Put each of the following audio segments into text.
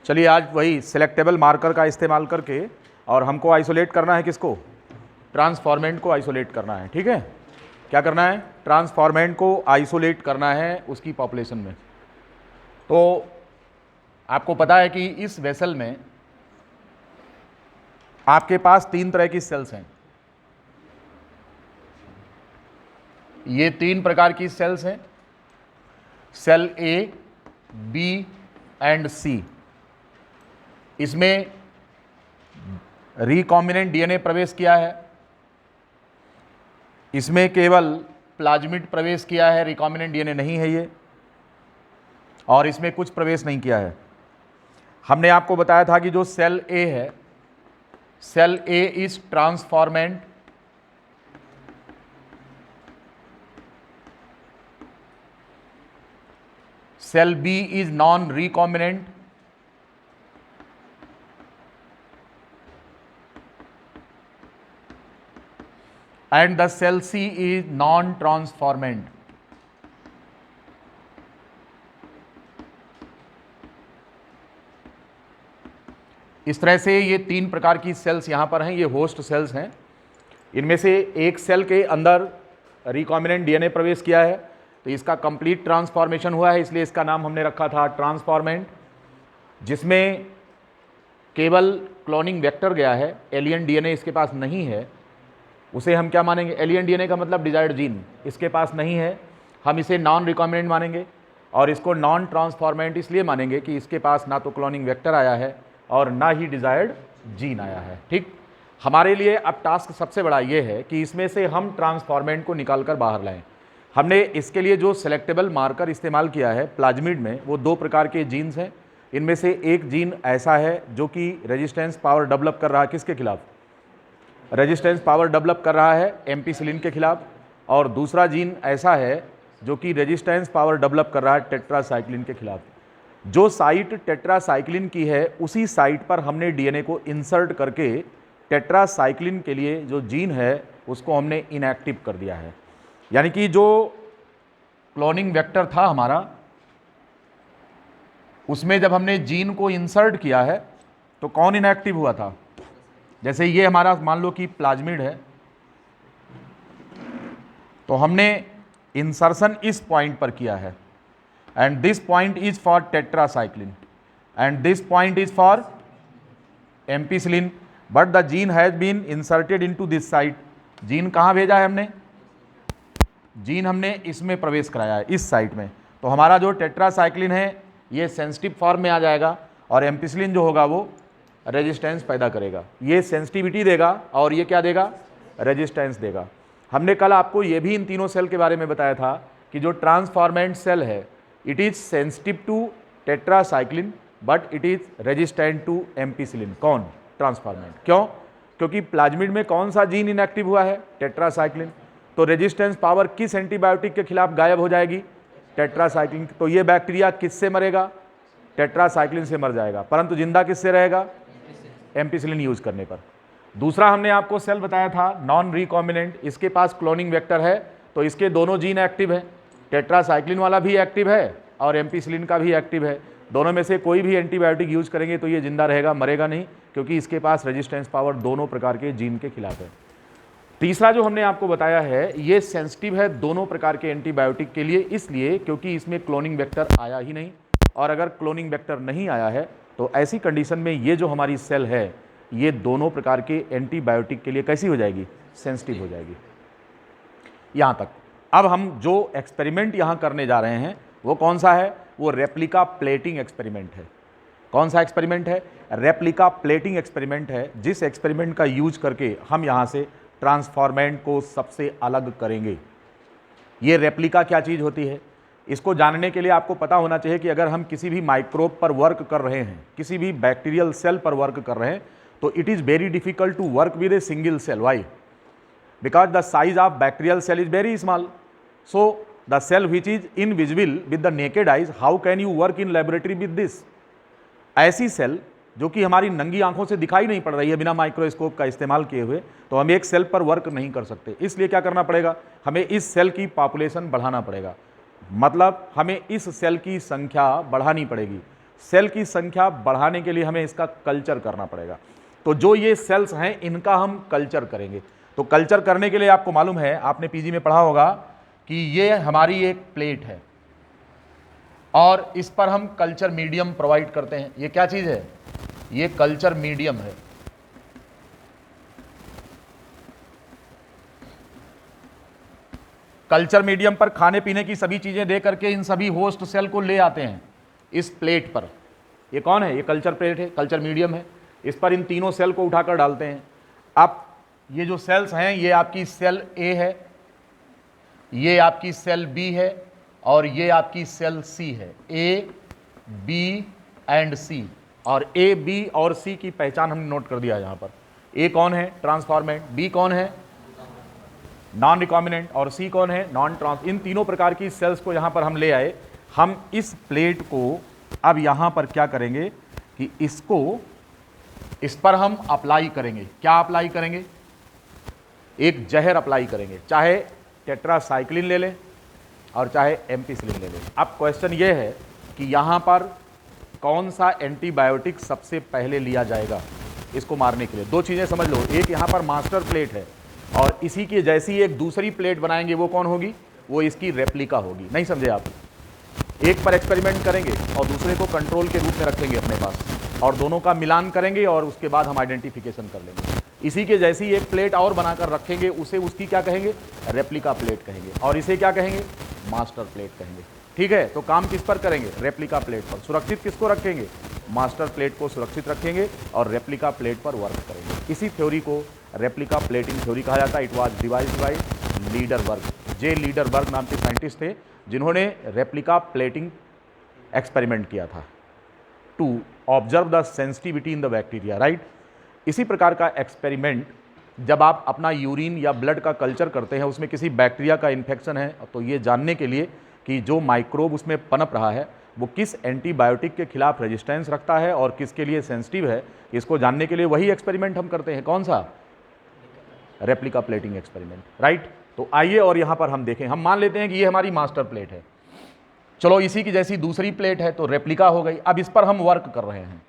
चलिए आज वही सिलेक्टेबल मार्कर का इस्तेमाल करके और हमको आइसोलेट करना है किसको, ट्रांसफॉर्मेंट को आइसोलेट करना है। ठीक है, क्या करना है, ट्रांसफॉर्मेंट को आइसोलेट करना है उसकी पॉपुलेशन में। तो आपको पता है कि इस वेसल में आपके पास 3 तरह की सेल्स हैं। ये 3 प्रकार की सेल्स हैं, सेल ए, बी एंड सी। इसमें रिकॉम्बिनेंट डीएनए प्रवेश किया है, इसमें केवल प्लाज्मिड प्रवेश किया है, रिकॉम्बिनेंट डीएनए नहीं है ये, और इसमें कुछ प्रवेश नहीं किया है। हमने आपको बताया था कि जो सेल ए है, cell A is transformant, cell B is non recombinant, and the cell C is non-transformant. इस तरह से ये 3 प्रकार की सेल्स यहां पर हैं, ये होस्ट सेल्स हैं। इनमें से एक सेल के अंदर रिकॉम्बिनेंट डीएनए प्रवेश किया है, तो इसका कंप्लीट ट्रांसफॉर्मेशन हुआ है, इसलिए इसका नाम हमने रखा था ट्रांसफॉर्मेंट। जिसमें केवल क्लोनिंग वेक्टर गया है, एलियन डीएनए इसके पास नहीं है, उसे हम क्या मानेंगे, एलियन डीएनए का मतलब डिजायर्ड जीन इसके पास नहीं है, हम इसे नॉन रिकॉम्बिनेंट मानेंगे। और इसको नॉन ट्रांसफॉर्मेंट इसलिए मानेंगे कि इसके पास ना तो क्लोनिंग वेक्टर आया है और ना ही डिजायर्ड जीन आया है। ठीक, हमारे लिए अब टास्क सबसे बड़ा ये है कि इसमें से हम ट्रांसफॉर्मेंट को निकाल कर बाहर लाएं। हमने इसके लिए जो सिलेक्टेबल मार्कर इस्तेमाल किया है प्लाज्मिड में, वो 2 प्रकार के जीन्स हैं। इनमें से एक जीन ऐसा है जो कि रेजिस्टेंस पावर डेवलप कर रहा है, किसके खिलाफ, रेजिस्टेंस पावर डेवलप कर रहा है एम्पीसिलिन के खिलाफ, और दूसरा जीन ऐसा है जो कि रेजिस्टेंस पावर डेवलप कर रहा है टेट्रासाइक्लिन के खिलाफ। जो साइट टेट्रासाइक्लिन की है उसी साइट पर हमने डीएनए को इंसर्ट करके टेट्रासाइक्लिन के लिए जो जीन है उसको हमने इनएक्टिव कर दिया है। यानी कि जो क्लोनिंग वेक्टर था हमारा, उसमें जब हमने जीन को इंसर्ट किया है तो कौन इनएक्टिव हुआ था। जैसे ये हमारा मान लो कि प्लाज्मिड है, तो हमने इंसर्शन इस पॉइंट पर किया है, and this point is for tetracycline and this point is for ampicillin, but the gene has been inserted into this site. Gene कहाँ भेजा है हमने, जीन हमने इसमें प्रवेश कराया है, इस साइट में। तो हमारा जो टेट्रासाइक्लिन है ये सेंसिटिव फॉर्म में आ जाएगा, और एम्पीसिलिन जो होगा वो रेजिस्टेंस पैदा करेगा। ये सेंसिटिविटी देगा और ये क्या देगा, रेजिस्टेंस देगा। हमने कल आपको ये भी इन तीनों सेल के बारे में बताया था कि जो ट्रांसफॉर्मेंट सेल है it is sensitive to tetracycline but it is resistant to ampicillin. कौन, ट्रांसफॉर्मेंट। क्यों, क्योंकि प्लाज्मिड में कौन सा जीन इनएक्टिव हुआ है, टेट्रासाइक्लिन। तो रेजिस्टेंस पावर किस एंटीबायोटिक के खिलाफ गायब हो जाएगी, टेट्रासाइक्लिन। तो ये बैक्टीरिया किससे मरेगा, टेट्रासाइक्लिन से मर जाएगा, परंतु जिंदा किससे रहेगा, एम्पीसिलिन यूज करने पर। दूसरा हमने आपको सेल बताया था नॉन रिकॉम्बिनेंट, इसके पास क्लोनिंग वेक्टर है, तो इसके दोनों जीन एक्टिव है, टेट्रासाइक्लिन वाला भी एक्टिव है और एम्पीसिलिन का भी एक्टिव है। दोनों में से कोई भी एंटीबायोटिक यूज करेंगे तो ये जिंदा रहेगा, मरेगा नहीं, क्योंकि इसके पास रेजिस्टेंस पावर दोनों प्रकार के जीन के खिलाफ है। तीसरा जो हमने आपको बताया है ये सेंसिटिव है दोनों प्रकार के एंटीबायोटिक के लिए, इसलिए क्योंकि इसमें क्लोनिंग वेक्टर आया ही नहीं, और अगर क्लोनिंग वेक्टर नहीं आया है तो ऐसी कंडीशन में ये जो हमारी सेल है ये दोनों प्रकार के एंटीबायोटिक के लिए कैसी हो जाएगी, सेंसिटिव हो जाएगी। यहाँ तक। अब हम जो एक्सपेरिमेंट यहाँ करने जा रहे हैं वो कौन सा है, वो रेप्लिका प्लेटिंग एक्सपेरिमेंट है। कौन सा एक्सपेरिमेंट है, रेप्लिका प्लेटिंग एक्सपेरिमेंट है, जिस एक्सपेरिमेंट का यूज करके हम यहाँ से ट्रांसफॉर्मेंट को सबसे अलग करेंगे। ये रेप्लिका क्या चीज़ होती है, इसको जानने के लिए आपको पता होना चाहिए कि अगर हम किसी भी माइक्रोब पर वर्क कर रहे हैं, किसी भी बैक्टीरियल सेल पर वर्क कर रहे हैं, तो it is very difficult to work with a single cell. Why, because the size of bacterial cell is very small, so the cell which is invisible with the naked eyes, how can you work in laboratory with this. ऐसी cell जो कि हमारी नंगी आंखों से दिखाई नहीं पड़ रही है बिना माइक्रोस्कोप का इस्तेमाल किए हुए, तो हम एक सेल पर वर्क नहीं कर सकते। इसलिए क्या करना पड़ेगा, हमें इस सेल की पॉपुलेशन बढ़ाना पड़ेगा, मतलब हमें इस सेल की संख्या बढ़ानी पड़ेगी। सेल की संख्या बढ़ाने के लिए हमें इसका कल्चर करना पड़ेगा। तो जो ये सेल्स हैं इनका हम कल्चर करेंगे। तो कल्चर करने के लिए आपको मालूम है, आपने पीजी में पढ़ा होगा कि ये हमारी एक प्लेट है और इस पर हम कल्चर मीडियम प्रोवाइड करते हैं। ये क्या चीज है? ये कल्चर मीडियम है। कल्चर मीडियम पर खाने पीने की सभी चीजें दे करके इन सभी होस्ट सेल को ले आते हैं इस प्लेट पर। ये कौन है? ये कल्चर प्लेट है, कल्चर मीडियम है। इस पर इन तीनों सेल को उठाकर डालते हैं। अब ये जो सेल्स हैं, ये आपकी सेल ए है, ये आपकी सेल बी है और ये आपकी सेल सी है। ए, बी एंड सी। और ए, बी और सी की पहचान हमने नोट कर दिया यहां पर। ए कौन है? ट्रांसफॉर्मेंट। बी कौन है? Non recombinant. और सी कौन है? Non trans. इन तीनों प्रकार की सेल्स को यहां पर हम ले आए। हम इस प्लेट को अब यहां पर क्या करेंगे कि इस पर हम अप्लाई करेंगे। क्या अप्लाई करेंगे? एक जहर अप्लाई करेंगे, चाहे टेट्रासाइक्लिन ले लें और चाहे एम्पिसिलिन ले लें। अब क्वेश्चन ये है कि यहां पर कौन सा एंटीबायोटिक सबसे पहले लिया जाएगा इसको मारने के लिए। दो चीजें समझ लो, एक यहां पर मास्टर प्लेट है और इसी की जैसी एक दूसरी प्लेट बनाएंगे, वो कौन होगी? वो इसकी रेप्लिका होगी। नहीं समझे आप? एक पर एक्सपेरिमेंट करेंगे और दूसरे को कंट्रोल के रूप में रखेंगे अपने पास और दोनों का मिलान करेंगे और उसके बाद हम आइडेंटिफिकेशन कर लेंगे। इसी के जैसी एक प्लेट और बनाकर रखेंगे, उसे उसकी क्या कहेंगे? रेप्लिका प्लेट कहेंगे। और इसे क्या कहेंगे? मास्टर प्लेट कहेंगे। ठीक है, तो काम किस पर करेंगे? रेप्लिका प्लेट पर। सुरक्षित किसको रखेंगे? मास्टर प्लेट को सुरक्षित रखेंगे और रेप्लिका प्लेट पर वर्क करेंगे। इसी थ्योरी को रेप्लिका प्लेटिंग थ्योरी कहा जाता है। It was devised by Lederberg. J Lederberg नाम के साइंटिस्ट थे जिन्होंने रेप्लिका प्लेटिंग एक्सपेरिमेंट किया था to observe the sensitivity in the bacteria, right. इसी प्रकार का एक्सपेरिमेंट जब आप अपना यूरिन या ब्लड का कल्चर करते हैं, उसमें किसी बैक्टीरिया का इन्फेक्शन है, तो ये जानने के लिए कि जो माइक्रोब उसमें पनप रहा है वो किस एंटीबायोटिक के खिलाफ रेजिस्टेंस रखता है और किसके लिए सेंसिटिव है, इसको जानने के लिए वही एक्सपेरिमेंट हम करते हैं। कौन सा? Replica plating experiment, right. तो आइए और यहां पर हम देखें। हम मान लेते हैं कि ये हमारी मास्टर प्लेट है। चलो, इसी की जैसी दूसरी प्लेट है तो रेप्लिका हो गई। अब इस पर हम वर्क कर रहे हैं।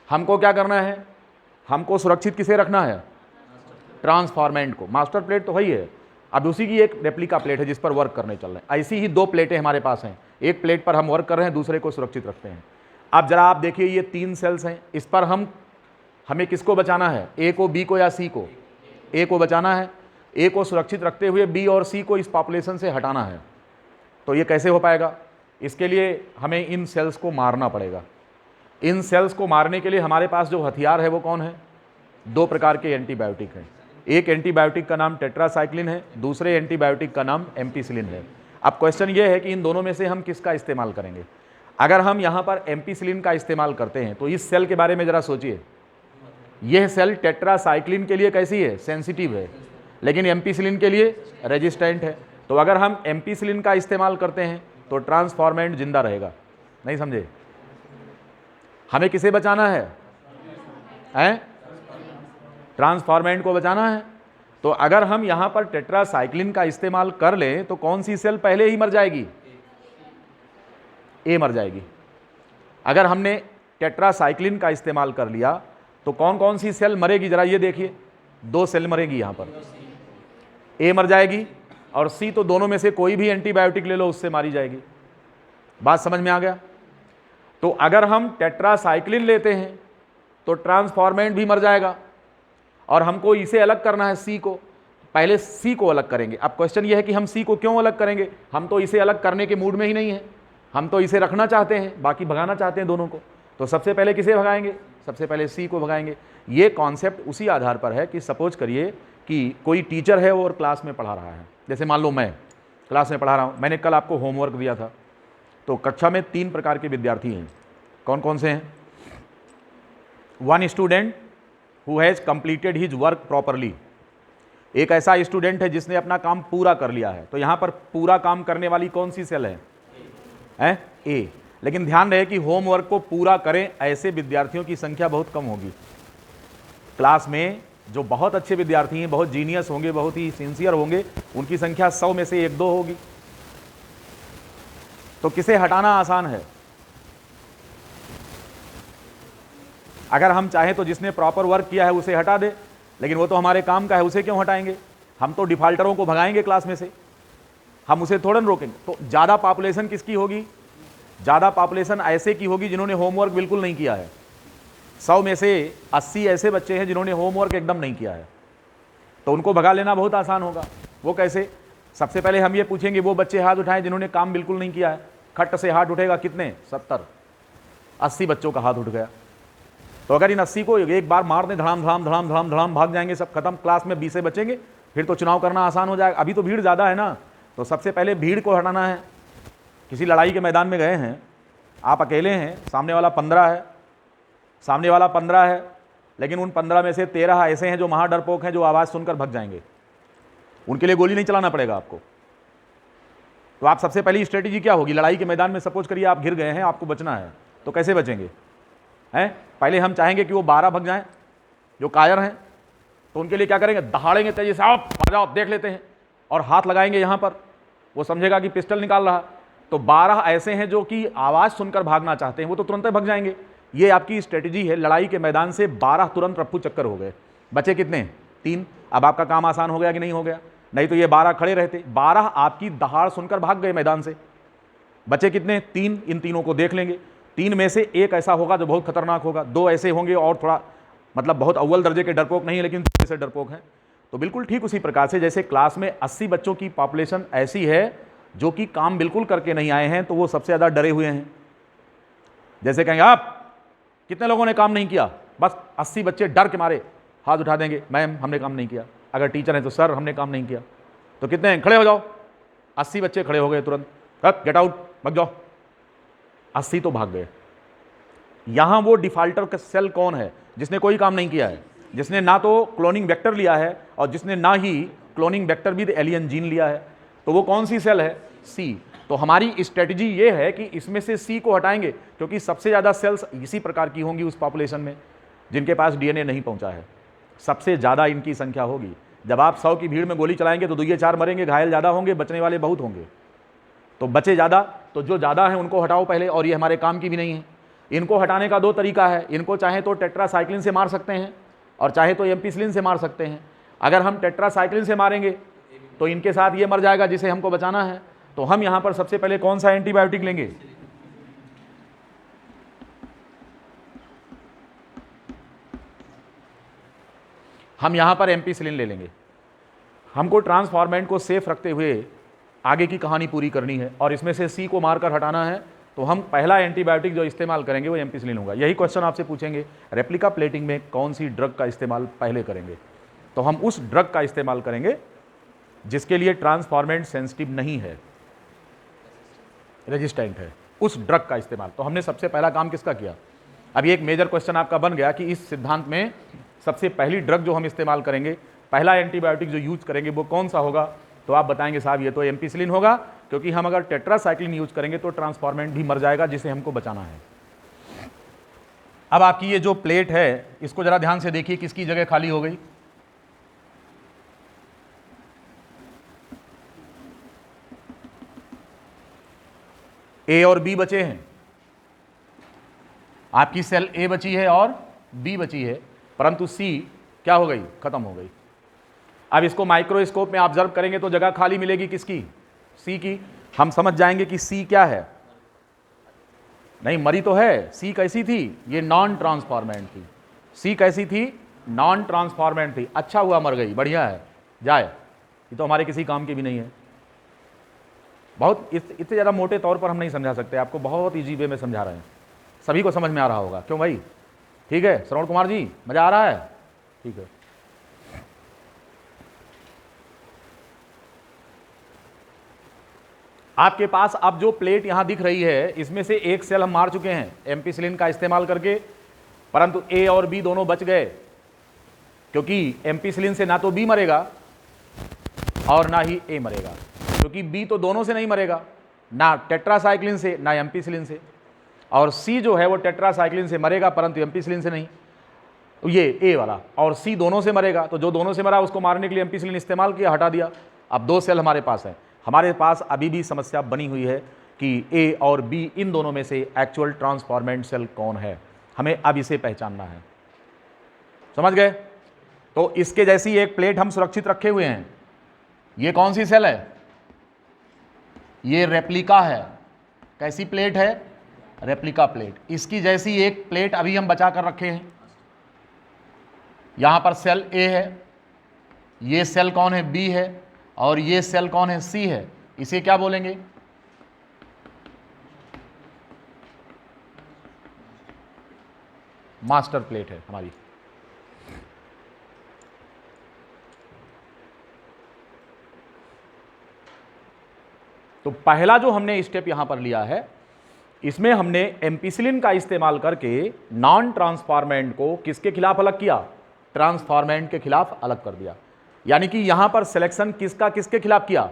हमको क्या करना है? हमको सुरक्षित किसे रखना है? ट्रांसफॉर्मेंट को। मास्टर प्लेट तो वही है, अब उसी की एक रेप्लिका प्लेट है जिस पर वर्क करने चल रहे हैं। ऐसी ही दो प्लेटें हमारे पास हैं, एक प्लेट पर हम वर्क कर रहे हैं, दूसरे को सुरक्षित रखते हैं। अब जरा आप देखिए, ये 3 सेल्स हैं, इस पर हमें किसको बचाना है? ए को, बी को या सी को? ए को बचाना है। ए को सुरक्षित रखते हुए बी और सी को इस पॉपुलेशन से हटाना है। तो ये कैसे हो पाएगा? इसके लिए हमें इन सेल्स को मारना पड़ेगा। इन सेल्स को मारने के लिए हमारे पास जो हथियार है वो कौन है? 2 प्रकार के एंटीबायोटिक हैं। एक एंटीबायोटिक का नाम टेट्रासाइक्लिन है, दूसरे एंटीबायोटिक का नाम एम्पिसिलिन है। अब क्वेश्चन ये है कि इन दोनों में से हम किसका इस्तेमाल करेंगे। अगर हम यहाँ पर एम्पिसिलिन का इस्तेमाल करते हैं तो इस सेल के बारे में ज़रा सोचिए। यह सेल टेट्रासाइक्लिन के लिए कैसी है? सेंसिटिव है, लेकिन एम्पिसिलिन के लिए रेजिस्टेंट है। तो अगर हम एम्पिसिलिन का इस्तेमाल करते हैं तो ट्रांसफॉर्मेंट जिंदा रहेगा। नहीं समझे? हमें किसे बचाना है? ट्रांसफॉर्मेंट को बचाना है। तो अगर हम यहां पर टेट्रासाइक्लिन का इस्तेमाल कर लें तो कौन सी सेल पहले ही मर जाएगी? ए मर जाएगी। अगर हमने टेट्रासाइक्लिन का इस्तेमाल कर लिया तो कौन कौन सी सेल मरेगी? जरा ये देखिए, 2 सेल मरेगी यहां पर। ए मर जाएगी और सी तो दोनों में से कोई भी एंटीबायोटिक ले लो उससे मारी जाएगी। बात समझ में आ गया? तो अगर हम टेट्रासाइक्लिन लेते हैं तो ट्रांसफॉर्मेंट भी मर जाएगा और हमको इसे अलग करना है, सी को। पहले सी को अलग करेंगे। अब क्वेश्चन यह है कि हम सी को क्यों अलग करेंगे? हम तो इसे अलग करने के मूड में ही नहीं है, हम तो इसे रखना चाहते हैं, बाकी भगाना चाहते हैं दोनों को। तो सबसे पहले किसे भगाएंगे? सबसे पहले सी को भगाएंगे। ये कॉन्सेप्ट उसी आधार पर है कि सपोज करिए कि कोई टीचर है और क्लास में पढ़ा रहा है। जैसे मान लो मैं क्लास में पढ़ा रहा हूँ, मैंने कल आपको होमवर्क दिया था। तो कक्षा में 3 प्रकार के विद्यार्थी हैं। कौन कौन से हैं? 1 student who has completed his work properly. एक ऐसा स्टूडेंट है जिसने अपना काम पूरा कर लिया है। तो यहाँ पर पूरा काम करने वाली कौन सी सेल है? ए। लेकिन ध्यान रहे कि होमवर्क को पूरा करें ऐसे विद्यार्थियों की संख्या बहुत कम होगी। क्लास में जो बहुत अच्छे विद्यार्थी हैं, बहुत जीनियस होंगे, बहुत ही सिंसियर होंगे, उनकी संख्या 100 में से 1-2 होगी। तो किसे हटाना आसान है? अगर हम चाहें तो जिसने प्रॉपर वर्क किया है उसे हटा दे, लेकिन वो तो हमारे काम का है, उसे क्यों हटाएंगे? हम तो डिफॉल्टरों को भगाएंगे क्लास में से, हम उसे थोड़ा न रोकेंगे। तो ज़्यादा पॉपुलेशन किसकी होगी? ज़्यादा पॉपुलेशन ऐसे की होगी जिन्होंने होमवर्क बिल्कुल नहीं किया है। 100 में से 80 ऐसे बच्चे हैं जिन्होंने होमवर्क एकदम नहीं किया है, तो उनको भगा लेना बहुत आसान होगा। वो कैसे? सबसे पहले हम ये पूछेंगे वो बच्चे हाथ उठाएं जिन्होंने काम बिल्कुल नहीं किया है। खट से हाथ उठेगा, कितने? 70 80 बच्चों का हाथ उठ गया। तो अगर इन 80 को एक बार मार दें, धड़ाम धड़ाम धड़ाम धड़ाम धड़ाम भाग जाएंगे, सब खत्म, क्लास में 20 से बचेंगे, फिर तो चुनाव करना आसान हो जाएगा। अभी तो भीड़ ज़्यादा है ना, तो सबसे पहले भीड़ को हटाना है। किसी लड़ाई के मैदान में गए हैं, आप अकेले हैं, सामने वाला 15 है, सामने वाला 15 है, लेकिन उन 15 में से 13 ऐसे हैं जो महा डरपोक हैं, जो आवाज़ सुनकर भग जाएंगे। उनके लिए गोली नहीं चलाना पड़ेगा आपको। तो आप सबसे पहली स्ट्रेटेजी क्या होगी? लड़ाई के मैदान में सपोज करिए आप गिर गए हैं, आपको बचना है, तो कैसे बचेंगे? हैं? पहले हम चाहेंगे कि वो 12 भग जाएं जो कायर हैं, तो उनके लिए क्या करेंगे? दहाड़ेंगे तेजी से, आप आ जाओ देख लेते हैं, और हाथ लगाएंगे यहाँ पर, वो समझेगा कि पिस्टल निकाल रहा। तो 12 ऐसे हैं जो कि आवाज़ सुनकर भागना चाहते हैं, वो तो तुरंत भग जाएंगे। ये आपकी स्ट्रेटजी है। लड़ाई के मैदान से 12 तुरंत रफ्फू चक्कर हो गए। बचे कितने? 3। अब आपका काम आसान हो गया कि नहीं हो गया? नहीं तो ये 12 खड़े रहते। 12 आपकी दहाड़ सुनकर भाग गए मैदान से। बचे कितने? 3। इन तीनों को देख लेंगे। 3 में से एक ऐसा होगा जो बहुत खतरनाक होगा, 2 ऐसे होंगे और थोड़ा मतलब बहुत अव्वल दर्जे के डरपोक नहीं है, लेकिन थोड़े से डरपोक हैं। तो बिल्कुल ठीक उसी प्रकार से जैसे क्लास में 80 बच्चों की पॉपुलेशन ऐसी है जो कि काम बिल्कुल करके नहीं आए हैं, तो वो सबसे ज़्यादा डरे हुए हैं। जैसे कहेंगे आप कितने लोगों ने काम नहीं किया? बस 80 बच्चे डर के मारे हाथ उठा देंगे, मैम हमने काम नहीं किया। अगर टीचर हैं तो सर हमने काम नहीं किया। तो कितने हैं? खड़े हो जाओ। 80 बच्चे खड़े हो गए तुरंत, गेट आउट, भाग जाओ। 80 तो भाग गए। यहां वो डिफॉल्टर का सेल कौन है? जिसने कोई काम नहीं किया है, जिसने ना तो क्लोनिंग वेक्टर लिया है और जिसने ना ही cloning vector with alien gene लिया है। तो वो कौन सी सेल है? सी। तो हमारी स्ट्रेटजी ये है कि इसमें से सी को हटाएंगे, क्योंकि सबसे ज़्यादा सेल्स इसी प्रकार की होंगी उस पॉपुलेशन में जिनके पास डीएनए नहीं पहुंचा है। सबसे ज़्यादा इनकी संख्या होगी। जब आप 100 की भीड़ में गोली चलाएंगे तो 2 या 4 मरेंगे, घायल ज़्यादा होंगे, बचने वाले बहुत होंगे। तो बचे ज़्यादा, तो जो ज़्यादा है उनको हटाओ पहले, और ये हमारे काम की भी नहीं है। इनको हटाने का 2 तरीका है। इनको चाहे तो टेट्रासाइक्लिन से मार सकते हैं और चाहे तो एम्पिसिलिन से मार सकते हैं। अगर हम टेट्रासाइक्लिन से मारेंगे तो इनके साथ ये मर जाएगा जिसे हमको बचाना है। तो हम यहां पर सबसे पहले कौन सा एंटीबायोटिक लेंगे? हम यहां पर एम्पिसिलिन ले लेंगे। हमको ट्रांसफॉर्मेंट को सेफ रखते हुए आगे की कहानी पूरी करनी है और इसमें से सी को मारकर हटाना है। तो हम पहला एंटीबायोटिक जो इस्तेमाल करेंगे वो एम्पिसिलिन होगा। यही क्वेश्चन आपसे पूछेंगे, रेप्लिका प्लेटिंग में कौन सी ड्रग का इस्तेमाल पहले करेंगे? तो हम उस ड्रग का इस्तेमाल करेंगे जिसके लिए ट्रांसफॉर्मेंट सेंसिटिव नहीं है, रेजिस्टेंट है, उस ड्रग का इस्तेमाल। तो हमने सबसे पहला काम किसका किया? अभी एक मेजर क्वेश्चन आपका बन गया कि इस सिद्धांत में सबसे पहली ड्रग जो हम इस्तेमाल करेंगे, पहला एंटीबायोटिक जो यूज करेंगे वो कौन सा होगा? तो आप बताएंगे साहब ये तो एम्पिसिलिन होगा, क्योंकि हम अगर टेट्रासाइक्लिन यूज करेंगे तो ट्रांसफॉर्मेंट भी मर जाएगा जिसे हमको बचाना है। अब आपकी ये जो प्लेट है इसको जरा ध्यान से देखिए, किसकी जगह खाली हो गई? ए और बी बचे हैं। आपकी सेल ए बची है और बी बची है, परंतु सी क्या हो गई? खत्म हो गई। अब इसको माइक्रोस्कोप में ऑब्जर्व करेंगे तो जगह खाली मिलेगी किसकी? सी की। हम समझ जाएंगे कि सी क्या है। नहीं, मरी तो है। सी कैसी थी? ये नॉन ट्रांसफॉर्मेंट थी। सी कैसी थी? नॉन ट्रांसफॉर्मेंट थी। अच्छा हुआ मर गई, बढ़िया है, जाए, ये तो हमारे किसी काम की भी नहीं है। बहुत इतने ज़्यादा मोटे तौर पर हम नहीं समझा सकते आपको, बहुत ईजी वे में समझा रहे हैं, सभी को समझ में आ रहा होगा। क्यों भाई? ठीक है श्रवण कुमार जी, मज़ा आ रहा है? ठीक है। आपके पास अब जो प्लेट यहां दिख रही है इसमें से एक सेल हम मार चुके हैं एम्पिसिलिन का इस्तेमाल करके, परंतु ए और बी दोनों बच गए, क्योंकि एम्पिसिलिन से ना तो बी मरेगा और ना ही ए मरेगा, क्योंकि बी तो दोनों से नहीं मरेगा, ना टेट्रासाइक्लिन से ना एम्पिसिलिन से, और सी जो है वो टेट्रासाइक्लिन से मरेगा परंतु एम्पिसिलिन से नहीं। तो ये ए वाला और सी दोनों से मरेगा, तो जो दोनों से मरा उसको मारने के लिए एम्पिसिलिन इस्तेमाल किया, हटा दिया। अब 2 सेल हमारे पास है। हमारे पास अभी भी समस्या बनी हुई है कि ए और बी इन दोनों में से एक्चुअल ट्रांसफॉर्मेंट सेल कौन है। हमें अब इसे पहचानना है, समझ गए। तो इसके जैसी एक प्लेट हम सुरक्षित रखे हुए हैं। ये कौन सी सेल है? ये रेप्लिका है। कैसी प्लेट है? Replica plate. इसकी जैसी एक प्लेट अभी हम बचा कर रखे हैं। यहां पर सेल ए है, ये सेल कौन है? बी है, और ये सेल कौन है? सी है। इसे क्या बोलेंगे? मास्टर प्लेट है हमारी। तो पहला जो हमने स्टेप यहां पर लिया है, इसमें हमने एम्पिसिलिन का इस्तेमाल करके नॉन ट्रांसफॉर्मेंट को किसके खिलाफ अलग किया? ट्रांसफॉर्मेंट के खिलाफ अलग कर दिया। यानी कि यहां पर सिलेक्शन किसका किसके खिलाफ किया?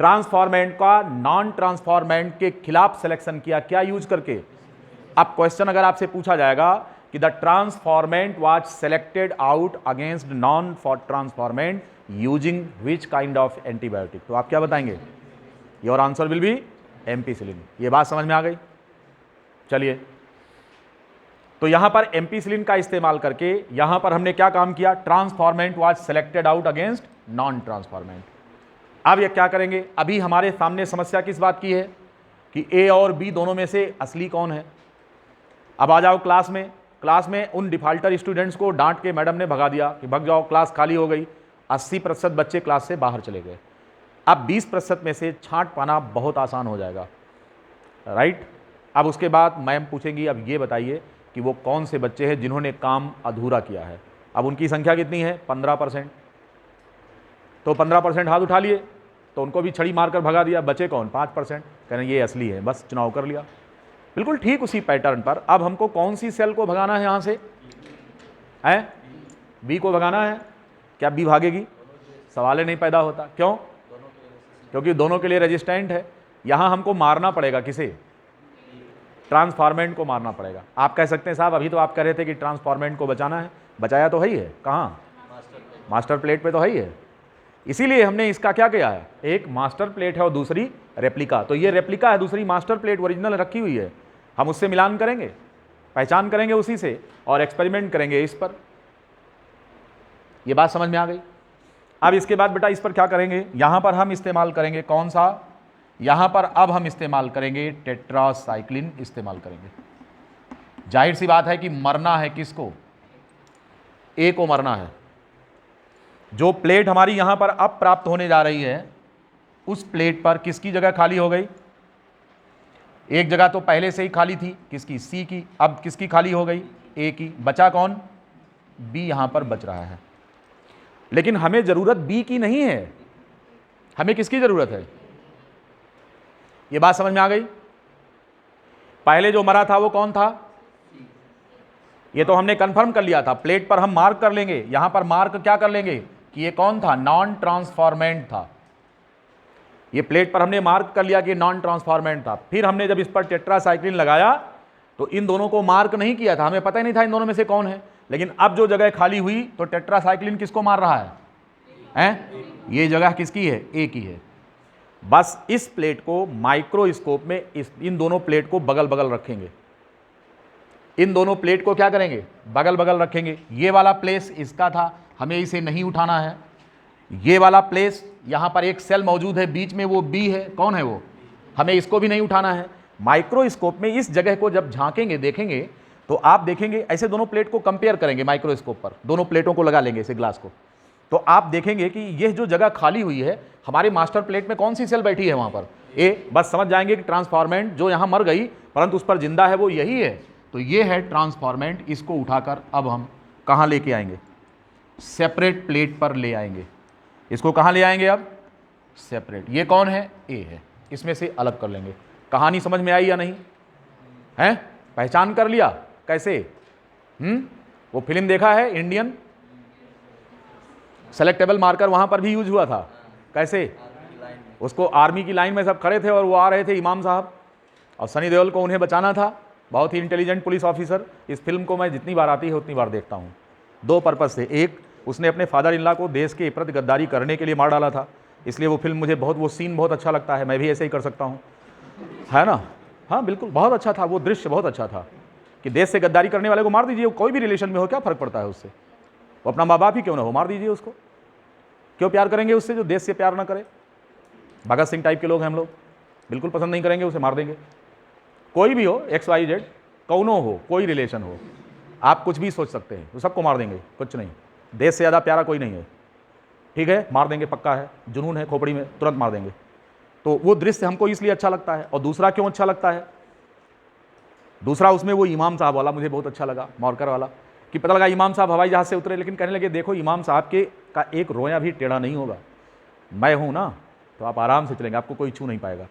ट्रांसफॉर्मेंट का नॉन ट्रांसफॉर्मेंट के खिलाफ सिलेक्शन किया। क्या यूज करके? अब क्वेश्चन अगर आपसे पूछा जाएगा कि the transformant was selected out against non for transformant using which kind of antibiotic, तो आप क्या बताएंगे? Your answer will be ampicillin. ये बात समझ में आ गई? चलिए, तो यहां पर एम्पिसिलिन का इस्तेमाल करके यहां पर हमने क्या काम किया? Transformant was selected out against non transformant. अब ये क्या करेंगे? अभी हमारे सामने समस्या किस बात की है कि ए और बी दोनों में से असली कौन है। अब आ जाओ क्लास में। क्लास में उन डिफाल्टर स्टूडेंट्स को डांट के मैडम ने भगा दिया कि भग जाओ, क्लास खाली हो गई। 80% बच्चे क्लास से बाहर चले गए। अब 20% में से छांट पाना बहुत आसान हो जाएगा, राइट। अब उसके बाद मैम पूछेंगी, अब ये बताइए कि वो कौन से बच्चे हैं जिन्होंने काम अधूरा किया है। अब उनकी संख्या कितनी है? 15%। तो 15% हाथ उठा लिए, तो उनको भी छड़ी मारकर भगा दिया। बचे कौन? 5%। कह रहे ये असली है, बस चुनाव कर लिया। बिल्कुल ठीक उसी पैटर्न पर अब हमको कौन सी सेल को भगाना है? यहां से है बी को भगाना है। क्या बी भागेगी? सवाल ही नहीं पैदा होता। क्यों? क्योंकि दोनों के लिए रेजिस्टेंट है। यहां हमको मारना पड़ेगा किसे? ट्रांसफॉर्मेंट को मारना पड़ेगा। आप कह सकते हैं साहब अभी तो आप कह रहे थे कि ट्रांसफॉर्मेंट को बचाना है, बचाया तो है ही है। कहाँ? मास्टर प्लेट पे तो है ही है। इसीलिए हमने इसका क्या किया है? एक मास्टर प्लेट है और दूसरी रेप्लिका। तो ये रेप्लिका है, दूसरी मास्टर प्लेट ओरिजिनल रखी हुई है। हम उससे मिलान करेंगे, पहचान करेंगे उसी से, और एक्सपेरिमेंट करेंगे इस पर। ये बात समझ में आ गई? अब इसके बाद बेटा इस पर क्या करेंगे? यहां पर हम इस्तेमाल करेंगे कौन सा? यहां पर अब हम इस्तेमाल करेंगे टेट्रासाइक्लिन इस्तेमाल करेंगे। जाहिर सी बात है कि मरना है किसको? ए को मरना है। जो प्लेट हमारी यहां पर अब प्राप्त होने जा रही है, उस प्लेट पर किसकी जगह खाली हो गई? एक जगह तो पहले से ही खाली थी, किसकी? सी की। अब किसकी खाली हो गई? ए की। बचा कौन? बी यहां पर बच रहा है। लेकिन हमें जरूरत बी की नहीं है, हमें किसकी जरूरत है? यह बात समझ में आ गई? पहले जो मरा था वो कौन था? ये तो हमने कंफर्म कर लिया था। प्लेट पर हम मार्क कर लेंगे, यहां पर मार्क क्या कर लेंगे कि ये कौन था? नॉन ट्रांसफॉर्मेंट था। ये प्लेट पर हमने मार्क कर लिया कि नॉन ट्रांसफॉर्मेंट था। फिर हमने जब इस पर टेट्रासाइक्लिन लगाया तो इन दोनों को मार्क नहीं किया था, हमें पता ही नहीं था इन दोनों में से कौन है। लेकिन अब जो जगह खाली हुई तो टेट्रासाइक्लिन किसको मार रहा है? हैं? ये जगह किसकी है? ए की है। बस इस प्लेट को माइक्रोस्कोप में इन दोनों प्लेट को बगल बगल रखेंगे। इन दोनों प्लेट को क्या करेंगे? बगल बगल रखेंगे। ये वाला प्लेस इसका था, हमें इसे नहीं उठाना है। ये वाला प्लेस, यहां पर एक सेल मौजूद है बीच में, वो बी है। कौन है वो? हमें इसको भी नहीं उठाना है। माइक्रोस्कोप में इस जगह को जब झांकेंगे, देखेंगे, तो आप देखेंगे ऐसे दोनों प्लेट को कंपेयर करेंगे माइक्रोस्कोप पर। दोनों प्लेटों को लगा लेंगे इसे ग्लास को, तो आप देखेंगे कि यह जो जगह खाली हुई है हमारे मास्टर प्लेट में कौन सी सेल बैठी है वहां पर? ए। बस समझ जाएंगे कि ट्रांसफॉर्मेंट जो यहां मर गई परंतु उस पर जिंदा है वो यही है। तो ये है ट्रांसफॉर्मेंट। इसको उठाकर अब हम कहां लेके आएंगे? सेपरेट प्लेट पर ले आएंगे। इसको कहां ले आएंगे? अब सेपरेट। ये कौन है? ए है। इसमें से अलग कर लेंगे। कहानी समझ में आई या नहीं है? पहचान कर लिया? कैसे? वो फिल्म देखा है इंडियन? सेलेक्टेबल मार्कर वहां पर भी यूज हुआ था। कैसे? उसको आर्मी की लाइन में सब खड़े थे और वो आ रहे थे इमाम साहब, और सनी देओल को उन्हें बचाना था। बहुत ही इंटेलिजेंट पुलिस ऑफिसर। इस फिल्म को मैं जितनी बार आती है उतनी बार देखता हूँ। दो पर्पज से, एक, उसने अपने फादर इन लॉ को देश के प्रति गद्दारी करने के लिए मार डाला था, इसलिए वो फिल्म मुझे वो सीन बहुत अच्छा लगता है। मैं भी ऐसे ही कर सकता हूँ, है ना? हाँ बिल्कुल, बहुत अच्छा था वो दृश्य, बहुत अच्छा था। कि देश से गद्दारी करने वाले को मार दीजिए, कोई भी रिलेशन में हो, क्या फर्क पड़ता है उससे, वो अपना माँ बाप ही क्यों ना हो, मार दीजिए उसको। क्यों प्यार करेंगे उससे जो देश से प्यार ना करे? भगत सिंह टाइप के लोग हैं हम लोग, बिल्कुल पसंद नहीं करेंगे, उसे मार देंगे। कोई भी हो, XYZ कौनो हो, कोई रिलेशन हो, आप कुछ भी सोच सकते हैं, तो सबको मार देंगे, कुछ नहीं। देश से ज़्यादा प्यारा कोई नहीं है, ठीक है, मार देंगे, पक्का है, जुनून है खोपड़ी में, तुरंत मार देंगे। तो वो दृश्य हमको इसलिए अच्छा लगता है। और दूसरा क्यों अच्छा लगता है? दूसरा उसमें वो इमाम साहब वाला मुझे बहुत अच्छा लगा, मौरकर वाला, कि पता लगा इमाम साहब हवाई जहाज से उतरे, लेकिन कहने लगे देखो इमाम साहब के का एक रोया भी टेढ़ा नहीं होगा, मैं हूं ना, तो आप आराम से चलेंगे, आपको कोई छू नहीं पाएगा।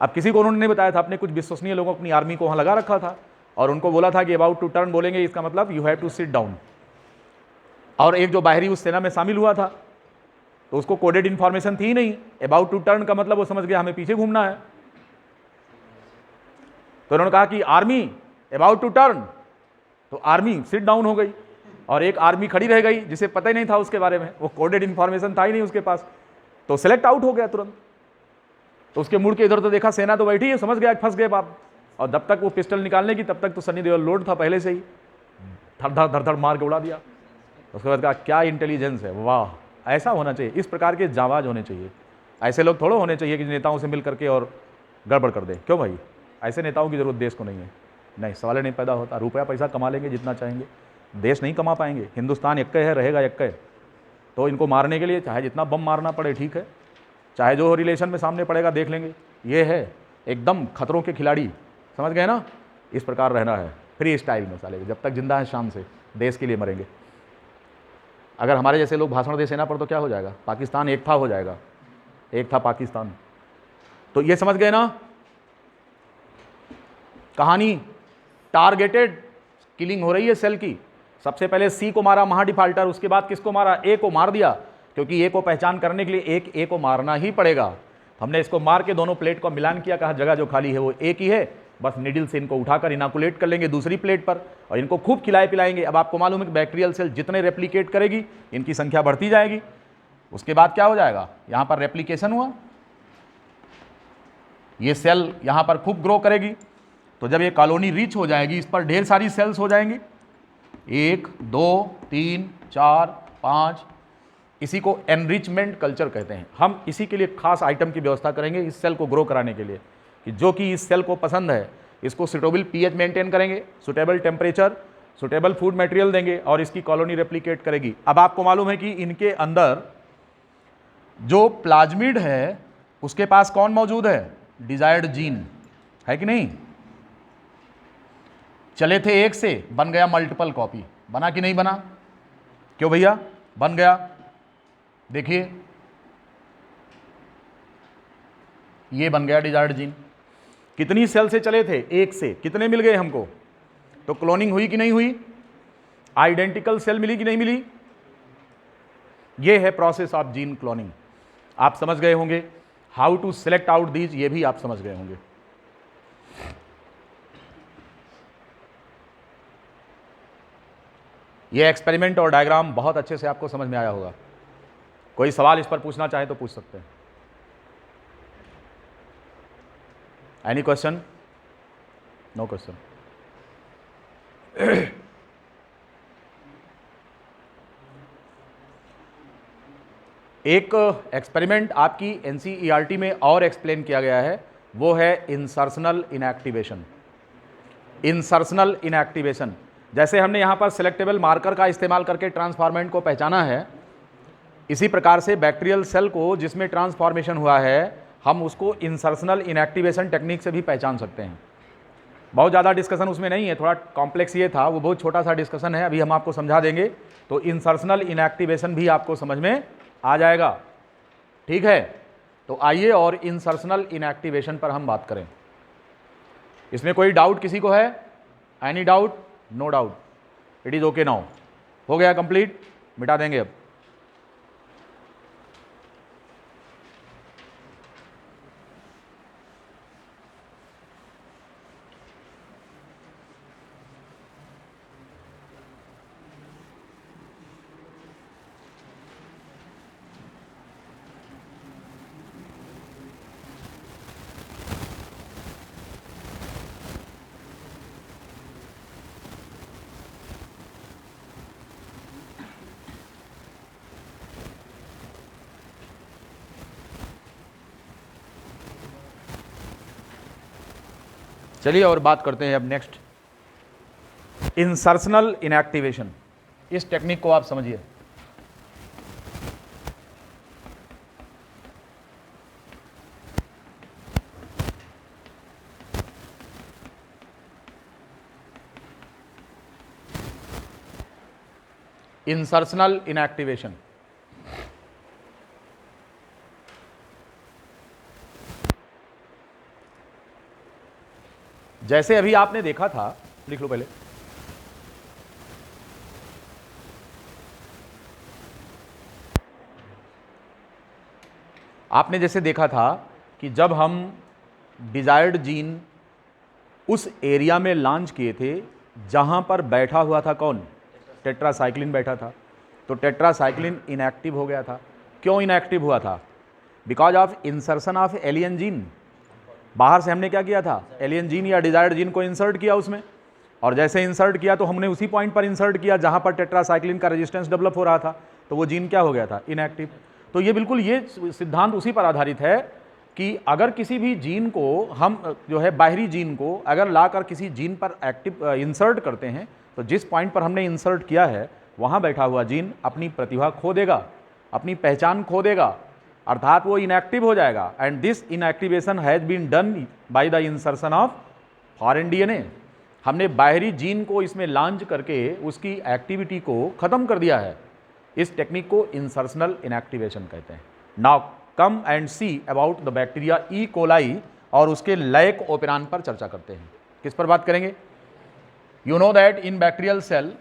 अब किसी को उन्होंने नहीं बताया था, अपने कुछ विश्वसनीय लोगों, अपनी आर्मी को वहां लगा रखा था, और उनको बोला था कि अबाउट टू टर्न बोलेंगे, इसका मतलब you have to sit down. और एक जो बाहरी उस सेना में शामिल हुआ था, तो उसको कोडेड इंफॉर्मेशन थी नहीं, अबाउट टू टर्न का मतलब वो समझ गया हमें पीछे घूमना है। तो उन्होंने कहा कि आर्मी अबाउट टू टर्न, तो आर्मी सिट डाउन हो गई, और एक आर्मी खड़ी रह गई जिसे पता ही नहीं था उसके बारे में, वो कोडेड इंफॉर्मेशन था ही नहीं उसके पास, तो सिलेक्ट आउट हो गया तुरंत। तो उसके मुड़ के इधर तो देखा सेना तो बैठी है, समझ गया फंस गए बाप। और जब तक वो पिस्टल निकालने की, तब तक तो सनी देओल लोड था पहले से ही, धड़ धड़ मार के उड़ा दिया। उसके बाद कहा क्या इंटेलिजेंस है, वाह, ऐसा होना चाहिए, इस प्रकार के जाबाज होने चाहिए। ऐसे लोग थोड़े होने चाहिए कि नेताओं से मिल करके और गड़बड़ कर दे। क्यों भाई, ऐसे नेताओं की जरूरत देश को नहीं है। नहीं, सवाल नहीं पैदा होता। रुपया पैसा कमा लेंगे जितना चाहेंगे, देश नहीं कमा पाएंगे। हिंदुस्तान एक है, रहेगा एक है। तो इनको मारने के लिए चाहे जितना बम मारना पड़े, ठीक है, चाहे जो रिलेशन में सामने पड़ेगा देख लेंगे। ये है एकदम खतरों के खिलाड़ी, समझ गए ना? इस प्रकार रहना है, फ्री स्टाइल में साले, जब तक जिंदा है शान से, देश के लिए मरेंगे। अगर हमारे जैसे लोग भाषण दे सेना पर तो क्या हो जाएगा? पाकिस्तान एक था हो जाएगा, एक था पाकिस्तान। तो ये समझ गए ना कहानी? टारगेटेड किलिंग हो रही है सेल की। सबसे पहले सी को मारा महा डिफाल्टर, उसके बाद किसको मारा? ए को मार दिया, क्योंकि ए को पहचान करने के लिए एक ए को मारना ही पड़ेगा। हमने इसको मार के दोनों प्लेट को मिलान किया, कहा जगह जो खाली है वो ए की है, बस निडल से इनको उठाकर इनाकुलेट कर लेंगे दूसरी प्लेट पर, और इनको खूब खिलाए पिलाएंगे। अब आपको मालूम है कि बैक्टीरियल सेल जितने रेप्लिकेट करेगी, इनकी संख्या बढ़ती जाएगी। उसके बाद क्या हो जाएगा? यहां पर रेप्लिकेशन हुआ, ये सेल यहां पर खूब ग्रो करेगी। तो जब ये कॉलोनी रीच हो जाएगी, इस पर ढेर सारी सेल्स हो जाएंगी, 1 2 3 4 5। इसी को एनरिचमेंट कल्चर कहते हैं। हम इसी के लिए खास आइटम की व्यवस्था करेंगे इस सेल को ग्रो कराने के लिए, कि जो कि इस सेल को पसंद है, इसको सुटेबल पीएच मेंटेन करेंगे, suitable temperature, suitable food material देंगे, और इसकी कॉलोनी रेप्लिकेट करेगी। अब आपको मालूम है कि इनके अंदर जो प्लाज्मिड है उसके पास कौन मौजूद है? डिजायर्ड जीन है कि नहीं? चले थे एक से, बन गया मल्टीपल कॉपी। बना कि नहीं बना? क्यों भैया बन गया? देखिए ये बन गया डिजायर्ड जीन। कितनी सेल से चले थे? एक से। कितने मिल गए हमको? तो क्लोनिंग हुई कि नहीं हुई? आइडेंटिकल सेल मिली कि नहीं मिली? ये है प्रोसेस ऑफ जीन क्लोनिंग। आप समझ गए होंगे। How to select out these, ये भी आप समझ गए होंगे। ये एक्सपेरिमेंट और डायग्राम बहुत अच्छे से आपको समझ में आया होगा। कोई सवाल इस पर पूछना चाहे तो पूछ सकते हैं। Any question? No question. एक एक्सपेरिमेंट आपकी एनसीईआरटी में और एक्सप्लेन किया गया है, वो है इंसर्शनल इनएक्टिवेशन। इंसर्शनल इनएक्टिवेशन, जैसे हमने यहां पर सिलेक्टेबल मार्कर का इस्तेमाल करके ट्रांसफॉर्मेंट को पहचाना है, इसी प्रकार से बैक्टीरियल सेल को जिसमें ट्रांसफॉर्मेशन हुआ है, हम उसको इंसर्शनल इनएक्टिवेशन टेक्निक से भी पहचान सकते हैं। बहुत ज़्यादा डिस्कशन उसमें नहीं है, थोड़ा कॉम्प्लेक्स ये था, वो बहुत छोटा सा डिस्कशन है, अभी हम आपको समझा देंगे। तो इंसर्शनल इनएक्टिवेशन भी आपको समझ में आ जाएगा, ठीक है? तो आइए और इंसर्शनल इनएक्टिवेशन पर हम बात करें। इसमें कोई डाउट किसी को है? Any doubt? No doubt, it is okay now. हो गया कंप्लीट, मिटा देंगे अब। चलिए और बात करते हैं अब नेक्स्ट, इंसर्शनल इनएक्टिवेशन। इस टेक्निक को आप समझिए। इंसर्शनल इनएक्टिवेशन, जैसे अभी आपने देखा था, लिख लो पहले, आपने जैसे देखा था कि जब हम डिजायर्ड जीन उस एरिया में लॉन्च किए थे जहां पर बैठा हुआ था कौन, टेट्रासाइक्लिन बैठा था, तो टेट्रासाइक्लिन इनएक्टिव हो गया था। क्यों इनएक्टिव हुआ था? Because of insertion of alien gene. बाहर से हमने क्या किया था, एलियन जीन या डिजायर्ड जीन को इंसर्ट किया उसमें, और जैसे इंसर्ट किया तो हमने उसी पॉइंट पर इंसर्ट किया जहां पर टेट्रासाइक्लिन का रेजिस्टेंस डेवलप हो रहा था, तो वो जीन क्या हो गया था, इनएक्टिव। तो ये बिल्कुल ये सिद्धांत उसी पर आधारित है कि अगर किसी भी जीन को हम जो है बाहरी जीन को अगर लाकर किसी जीन पर एक्टिव इंसर्ट करते हैं, तो जिस पॉइंट पर हमने इंसर्ट किया है वहां बैठा हुआ जीन अपनी प्रतिभा खो देगा, अपनी पहचान खो देगा, अर्थात वो इनएक्टिव हो जाएगा। And this inactivation has been done by the insertion of foreign DNA. हमने बाहरी जीन को इसमें लॉन्च करके उसकी एक्टिविटी को खत्म कर दिया है। इस टेक्निक को इंसर्शनल इनएक्टिवेशन कहते हैं। Now come and see about the bacteria E coli और उसके लैक ओपेरान पर चर्चा करते हैं। किस पर बात करेंगे? You know that in bacterial cell,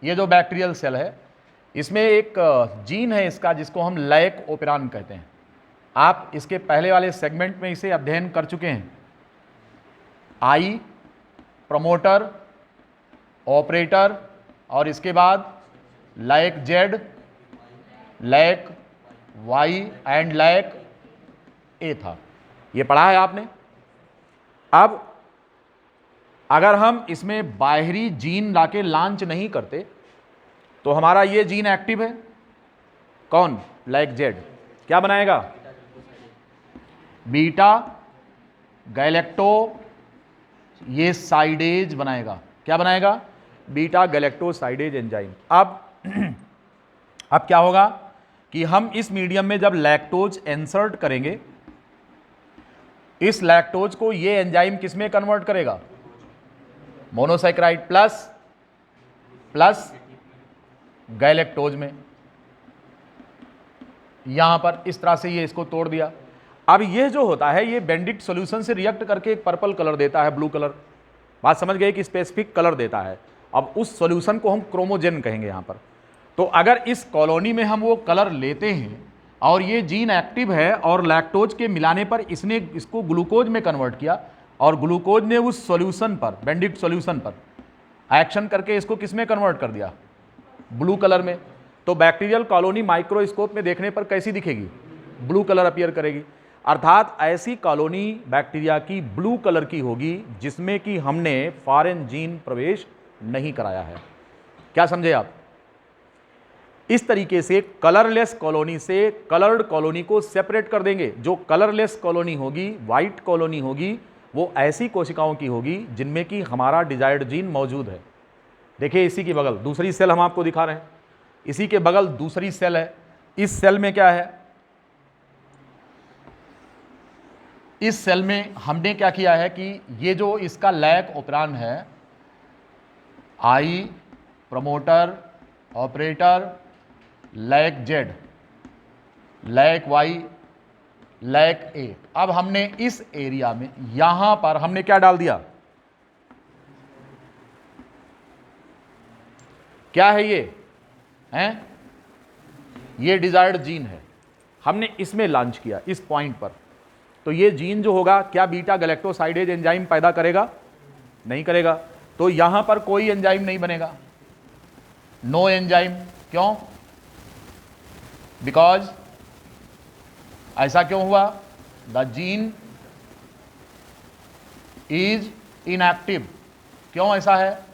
ये जो बैक्टीरियल सेल है इसमें एक जीन है इसका जिसको हम लैक ओपेरान कहते हैं। आप इसके पहले वाले सेगमेंट में इसे अध्ययन कर चुके हैं। आई, प्रमोटर, ऑपरेटर और इसके बाद lac Z, lac Y and lac A था, ये पढ़ा है आपने। अब अगर हम इसमें बाहरी जीन लाके लॉन्च नहीं करते तो हमारा ये जीन एक्टिव है, कौन, लैक जेड, क्या बनाएगा, बीटा गैलेक्टो ये साइडेज बनाएगा। क्या बनाएगा? Beta galactosidase enzyme. अब क्या होगा कि हम इस मीडियम में जब लैक्टोज इंसर्ट करेंगे, इस लैक्टोज को ये एंजाइम किस में कन्वर्ट करेगा, मोनोसैकेराइड प्लस गैलेक्टोज में। यहां पर इस तरह से ये इसको तोड़ दिया। अब ये जो होता है ये बेंडिक्ट सॉल्यूशन से रिएक्ट करके एक पर्पल कलर देता है, ब्लू कलर, बात समझ गए कि स्पेसिफिक कलर देता है। अब उस सॉल्यूशन को हम क्रोमोजेन कहेंगे यहां पर। तो अगर इस कॉलोनी में हम वो कलर लेते हैं और ये जीन एक्टिव है और लैक्टोज के मिलाने पर इसने इसको ग्लूकोज में कन्वर्ट किया और ग्लूकोज ने उस सॉल्यूशन पर, बेंडिक्ट सॉल्यूशन पर एक्शन करके इसको किस में कन्वर्ट कर दिया, ब्लू कलर में। तो बैक्टीरियल कॉलोनी माइक्रोस्कोप में देखने पर कैसी दिखेगी, ब्लू कलर अपीयर करेगी। अर्थात ऐसी कॉलोनी बैक्टीरिया की ब्लू कलर की होगी जिसमें कि हमने फॉरेन जीन प्रवेश नहीं कराया है। क्या समझे आप? इस तरीके से कलरलेस कॉलोनी से कलर्ड कॉलोनी को सेपरेट कर देंगे। जो कलरलेस कॉलोनी होगी, व्हाइट कॉलोनी होगी, वो ऐसी कोशिकाओं की होगी जिनमें कि हमारा डिजायर्ड जीन मौजूद है। देखिए इसी की बगल दूसरी सेल हम आपको दिखा रहे हैं, इसी के बगल दूसरी सेल है। इस सेल में क्या है, इस सेल में हमने क्या किया है कि ये जो इसका लैक ओपेरान है, I, promoter, operator, lac Z, lac Y, lac A, अब हमने इस एरिया में यहां पर हमने क्या डाल दिया, क्या है ये हैं, ये डिजायर्ड जीन है, हमने इसमें लॉन्च किया इस पॉइंट पर। तो ये जीन जो होगा क्या बीटा गैलेक्टोसाइडेज एंजाइम पैदा करेगा? नहीं करेगा। तो यहां पर कोई एंजाइम नहीं बनेगा, नो एंजाइम। क्यों? बिकॉज ऐसा क्यों हुआ, द जीन इज इनएक्टिव। क्यों ऐसा है?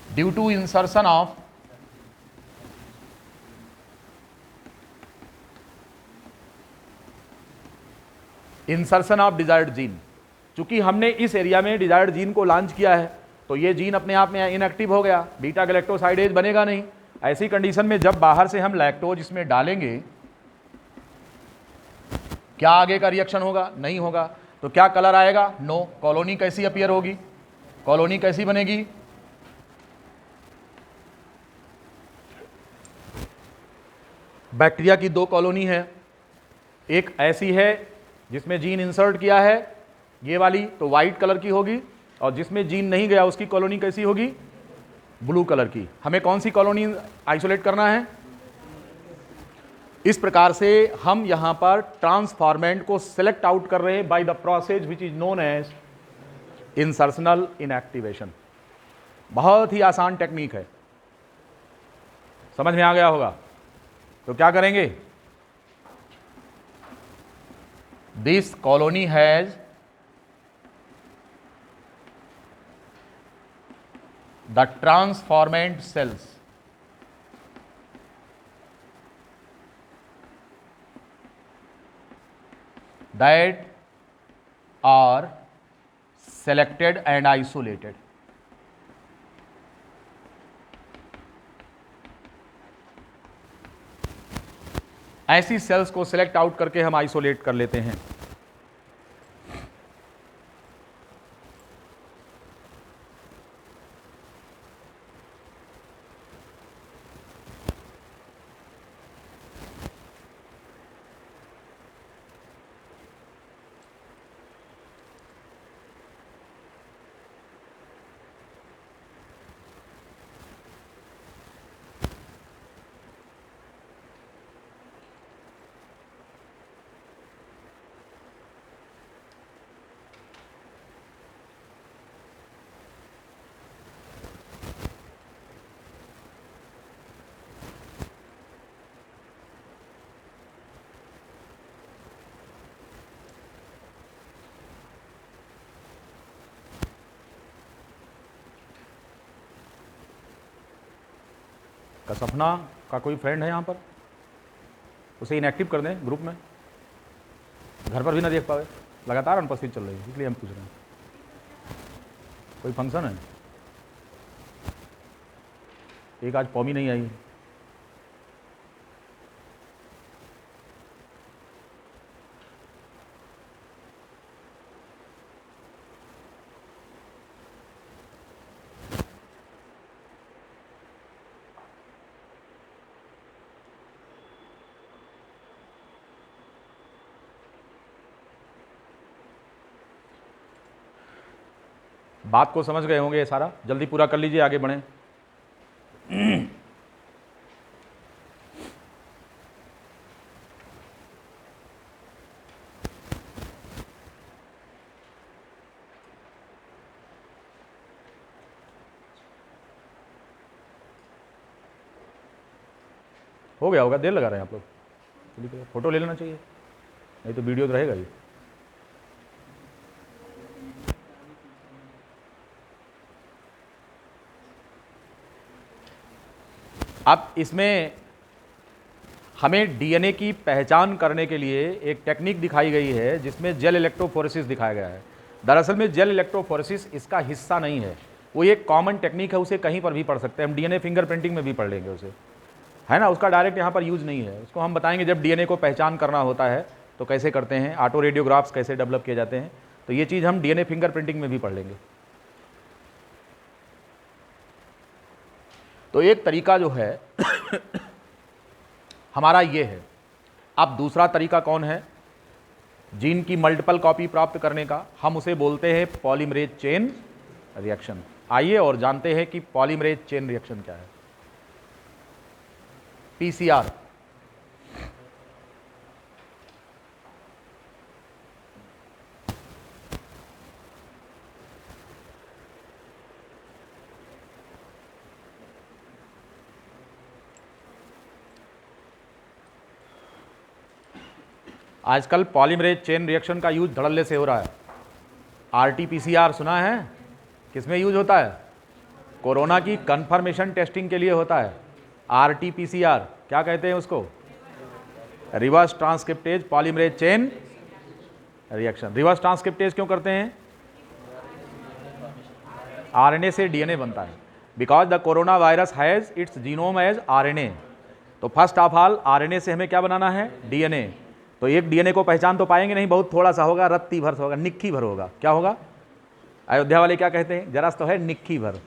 Due to insertion of insertion of desired gene. चूंकि हमने इस एरिया में डिजायर्ड जीन को लॉन्च किया है तो ये जीन अपने आप में इनएक्टिव हो गया, बीटा गैलेक्टोसाइडेज बनेगा नहीं। ऐसी कंडीशन में जब बाहर से हम लैक्टोज इसमें डालेंगे, क्या आगे का रिएक्शन होगा? नहीं होगा। तो क्या कलर आएगा? नो। कॉलोनी कैसी अपीयर होगी? कॉलोनी कैसी बनेगी? बैक्टीरिया की दो कॉलोनी है, एक ऐसी है जिसमें जीन इंसर्ट किया है, ये वाली तो वाइट कलर की होगी, और जिसमें जीन नहीं गया उसकी कॉलोनी कैसी होगी? ब्लू कलर की। हमें कौन सी कॉलोनी आइसोलेट करना है? इस प्रकार से हम यहां पर ट्रांसफॉर्मेंट को सिलेक्ट आउट कर रहे हैं by the process which is known as insertional inactivation. बहुत ही आसान टेक्निक है, समझ में आ गया होगा। तो क्या करेंगे? This colony has the transformant cells that are selected and isolated. ऐसी सेल्स को सिलेक्ट आउट करके हम आइसोलेट कर लेते हैं। सपना का कोई फ्रेंड है यहाँ पर, उसे इनएक्टिव कर दें ग्रुप में, घर पर भी ना देख पावे, लगातार अनुपस्थित चल रही है, इसलिए हम पूछ रहे हैं। कोई फंक्शन है? एक आज पौमी नहीं आई। बात को समझ गए होंगे ये सारा, जल्दी पूरा कर लीजिए, आगे बढ़ें। हो गया होगा, देर लगा रहे हैं आप लोग, चलिए फोटो ले लेना चाहिए, नहीं तो वीडियो तो रहेगा ही। अब इसमें हमें डीएनए की पहचान करने के लिए एक टेक्निक दिखाई गई है जिसमें जेल इलेक्ट्रोफोरेसिस दिखाया गया है। दरअसल में जेल इलेक्ट्रोफोरेसिस इसका हिस्सा नहीं है, वो एक कॉमन टेक्निक है, उसे कहीं पर भी पढ़ सकते हैं हम, डीएनए फिंगरप्रिंटिंग में भी पढ़ लेंगे उसे, है ना। उसका डायरेक्ट यहाँ पर यूज़ नहीं है, उसको हम बताएंगे जब डीएनए को पहचान करना होता है तो कैसे करते हैं, ऑटो रेडियोग्राफ्स कैसे डेवलप किए जाते हैं, तो ये चीज़ हम डीएनए फिंगरप्रिंटिंग में भी पढ़ लेंगे। तो एक तरीका जो है हमारा ये है। अब दूसरा तरीका कौन है जीन की मल्टीपल कॉपी प्राप्त करने का? हम उसे बोलते हैं पॉलीमरेज चेन रिएक्शन। आइए और जानते हैं कि पॉलीमरेज चेन रिएक्शन क्या है। पीसीआर, आजकल पॉलीमरेज चेन रिएक्शन का यूज धड़ल्ले से हो रहा है। आरटीपीसीआर सुना है? किसमें यूज होता है? कोरोना की कंफर्मेशन टेस्टिंग के लिए होता है। आरटीपीसीआर क्या कहते हैं उसको? Reverse transcriptase polymerase chain reaction. Reverse transcriptase क्यों करते हैं? आरएनए से डीएनए बनता है, because the corona virus has its genome as RNA. तो फर्स्ट ऑफ ऑल आरएनए से हमें क्या बनाना है? डीएनए। तो एक डीएनए को पहचान तो पाएंगे नहीं, बहुत थोड़ा सा होगा, रत्ती भर होगा, निक्की भर होगा। क्या होगा? अयोध्या वाले क्या कहते हैं? जरा तो है निक्की भर।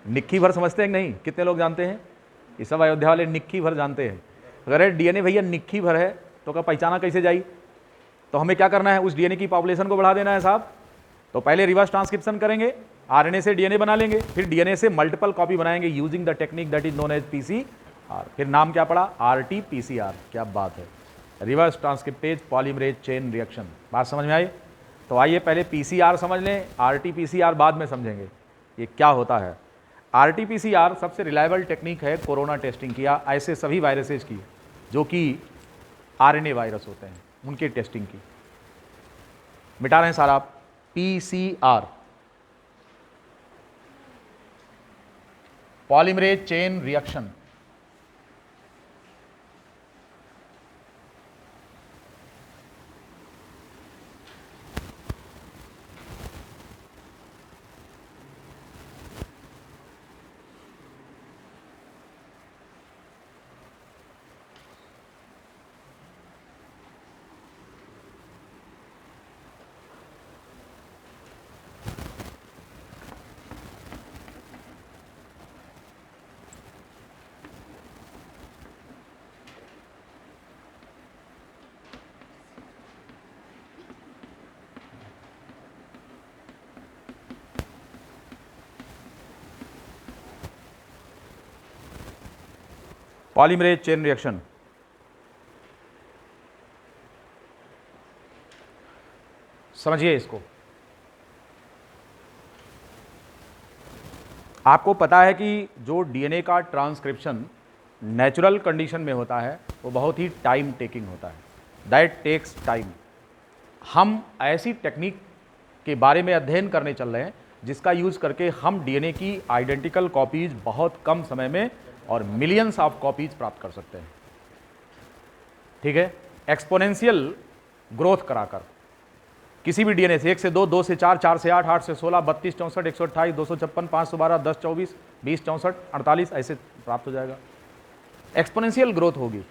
निक्की भर समझते हैं कि नहीं? कितने लोग जानते हैं? ये सब अयोध्या वाले निक्की भर जानते हैं। अगर डीएनए भैया निक्की भर है तो क्या पहचाना कैसे जाई? तो हमें क्या करना है? उस डीएनए की पॉपुलेशन को बढ़ा देना है साहब। तो पहले रिवर्स ट्रांसक्रिप्शन करेंगे, आरएनए से डीएनए बना लेंगे, फिर डीएनए से मल्टीपल कॉपी बनाएंगे using the technique that is known as PCR. फिर नाम क्या पड़ा? आरटी-पीसीआर। क्या बात है, reverse transcriptase polymerase chain reaction. बात समझ में आई? तो आइए पहले पीसीआर समझ लें, आरटी-पीसीआर बाद में समझेंगे ये क्या होता है। आरटी-पीसीआर सबसे रिलायबल टेक्निक है कोरोना टेस्टिंग की, या ऐसे सभी वायरसेज की जो कि आरएनए वायरस होते हैं उनके टेस्टिंग की। मिटा रहे हैं सारा PCR, polymerase chain reaction. Polymerase chain reaction समझिए इसको। आपको पता है कि जो डीएनए का ट्रांसक्रिप्शन नेचुरल कंडीशन में होता है वो बहुत ही टाइम टेकिंग होता है, दैट टेक्स टाइम। हम ऐसी टेक्निक के बारे में अध्ययन करने चल रहे हैं जिसका यूज करके हम डीएनए की आइडेंटिकल कॉपीज बहुत कम समय में और मिलियंस ऑफ कॉपीज प्राप्त कर सकते हैं। ठीक है, एक्सपोनेंशियल ग्रोथ कराकर किसी भी डीएनए से 1 से 2, 2 से 4, 4 से 8, 8 से 16, 32, 64, 128, 256, 512, 10, 24, 20, 64, 48 ऐसे प्राप्त हो जाएगा। एक्सपोनेंशियल ग्रोथ होगी।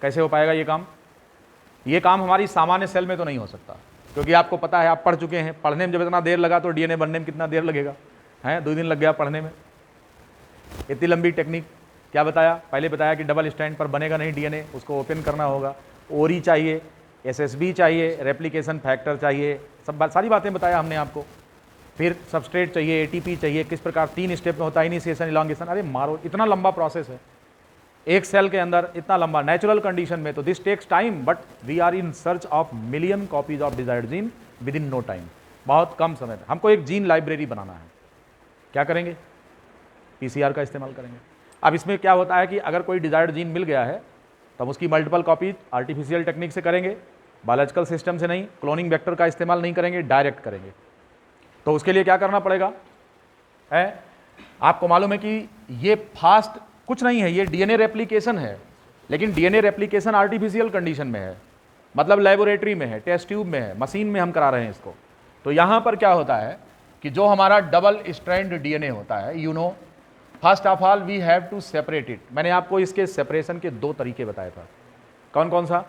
कैसे हो पाएगा ये काम? ये काम हमारी सामान्य सेल में तो नहीं हो सकता, क्योंकि आपको पता है, आप पढ़ चुके हैं, पढ़ने में जब इतना देर लगा तो डीएनए बनने में कितना देर लगेगा? हैं, 2 दिन लग गया पढ़ने में। इतनी लंबी टेक्निक क्या बताया? पहले बताया कि डबल स्टैंड पर बनेगा नहीं डीएनए, उसको ओपन करना होगा, ओरी चाहिए, एसएसबी चाहिए, रेप्लिकेशन फैक्टर चाहिए, सब सारी बातें बताया हमने आपको। फिर सबस्ट्रेट चाहिए, एटीपी चाहिए, किस प्रकार 3 स्टेप में होता है, इनिशिएशन, इलॉन्गेशन। अरे मारो, इतना लंबा प्रोसेस है एक सेल के अंदर, इतना लंबा नेचुरल कंडीशन में। तो this takes time, but we are in search of million copies of desired gene within no time. बहुत कम समय में हमको एक जीन लाइब्रेरी बनाना है। क्या करेंगे? पीसीआर का इस्तेमाल करेंगे। अब इसमें क्या होता है कि अगर कोई डिजायर्ड जीन मिल गया है तो हम उसकी मल्टीपल कॉपीज आर्टिफिशियल टेक्निक से करेंगे, बायोलॉजिकल सिस्टम से नहीं, क्लोनिंग वेक्टर का इस्तेमाल नहीं करेंगे, डायरेक्ट करेंगे। तो उसके लिए क्या करना पड़ेगा है? आपको मालूम है कि ये फास्ट कुछ नहीं है, ये डीएनए रेप्लिकेशन है, लेकिन डीएनए रेप्लिकेशन आर्टिफिशियल कंडीशन में है, मतलब लेबोरेटरी में है, टेस्ट ट्यूब में है, मशीन में हम करा रहे हैं इसको। तो यहां पर क्या होता है कि जो हमारा डबल स्ट्रैंड डीएनए होता है, you know, first of all we have to separate it. मैंने आपको इसके सेपरेशन के 2 तरीके बताया था। कौन कौन सा?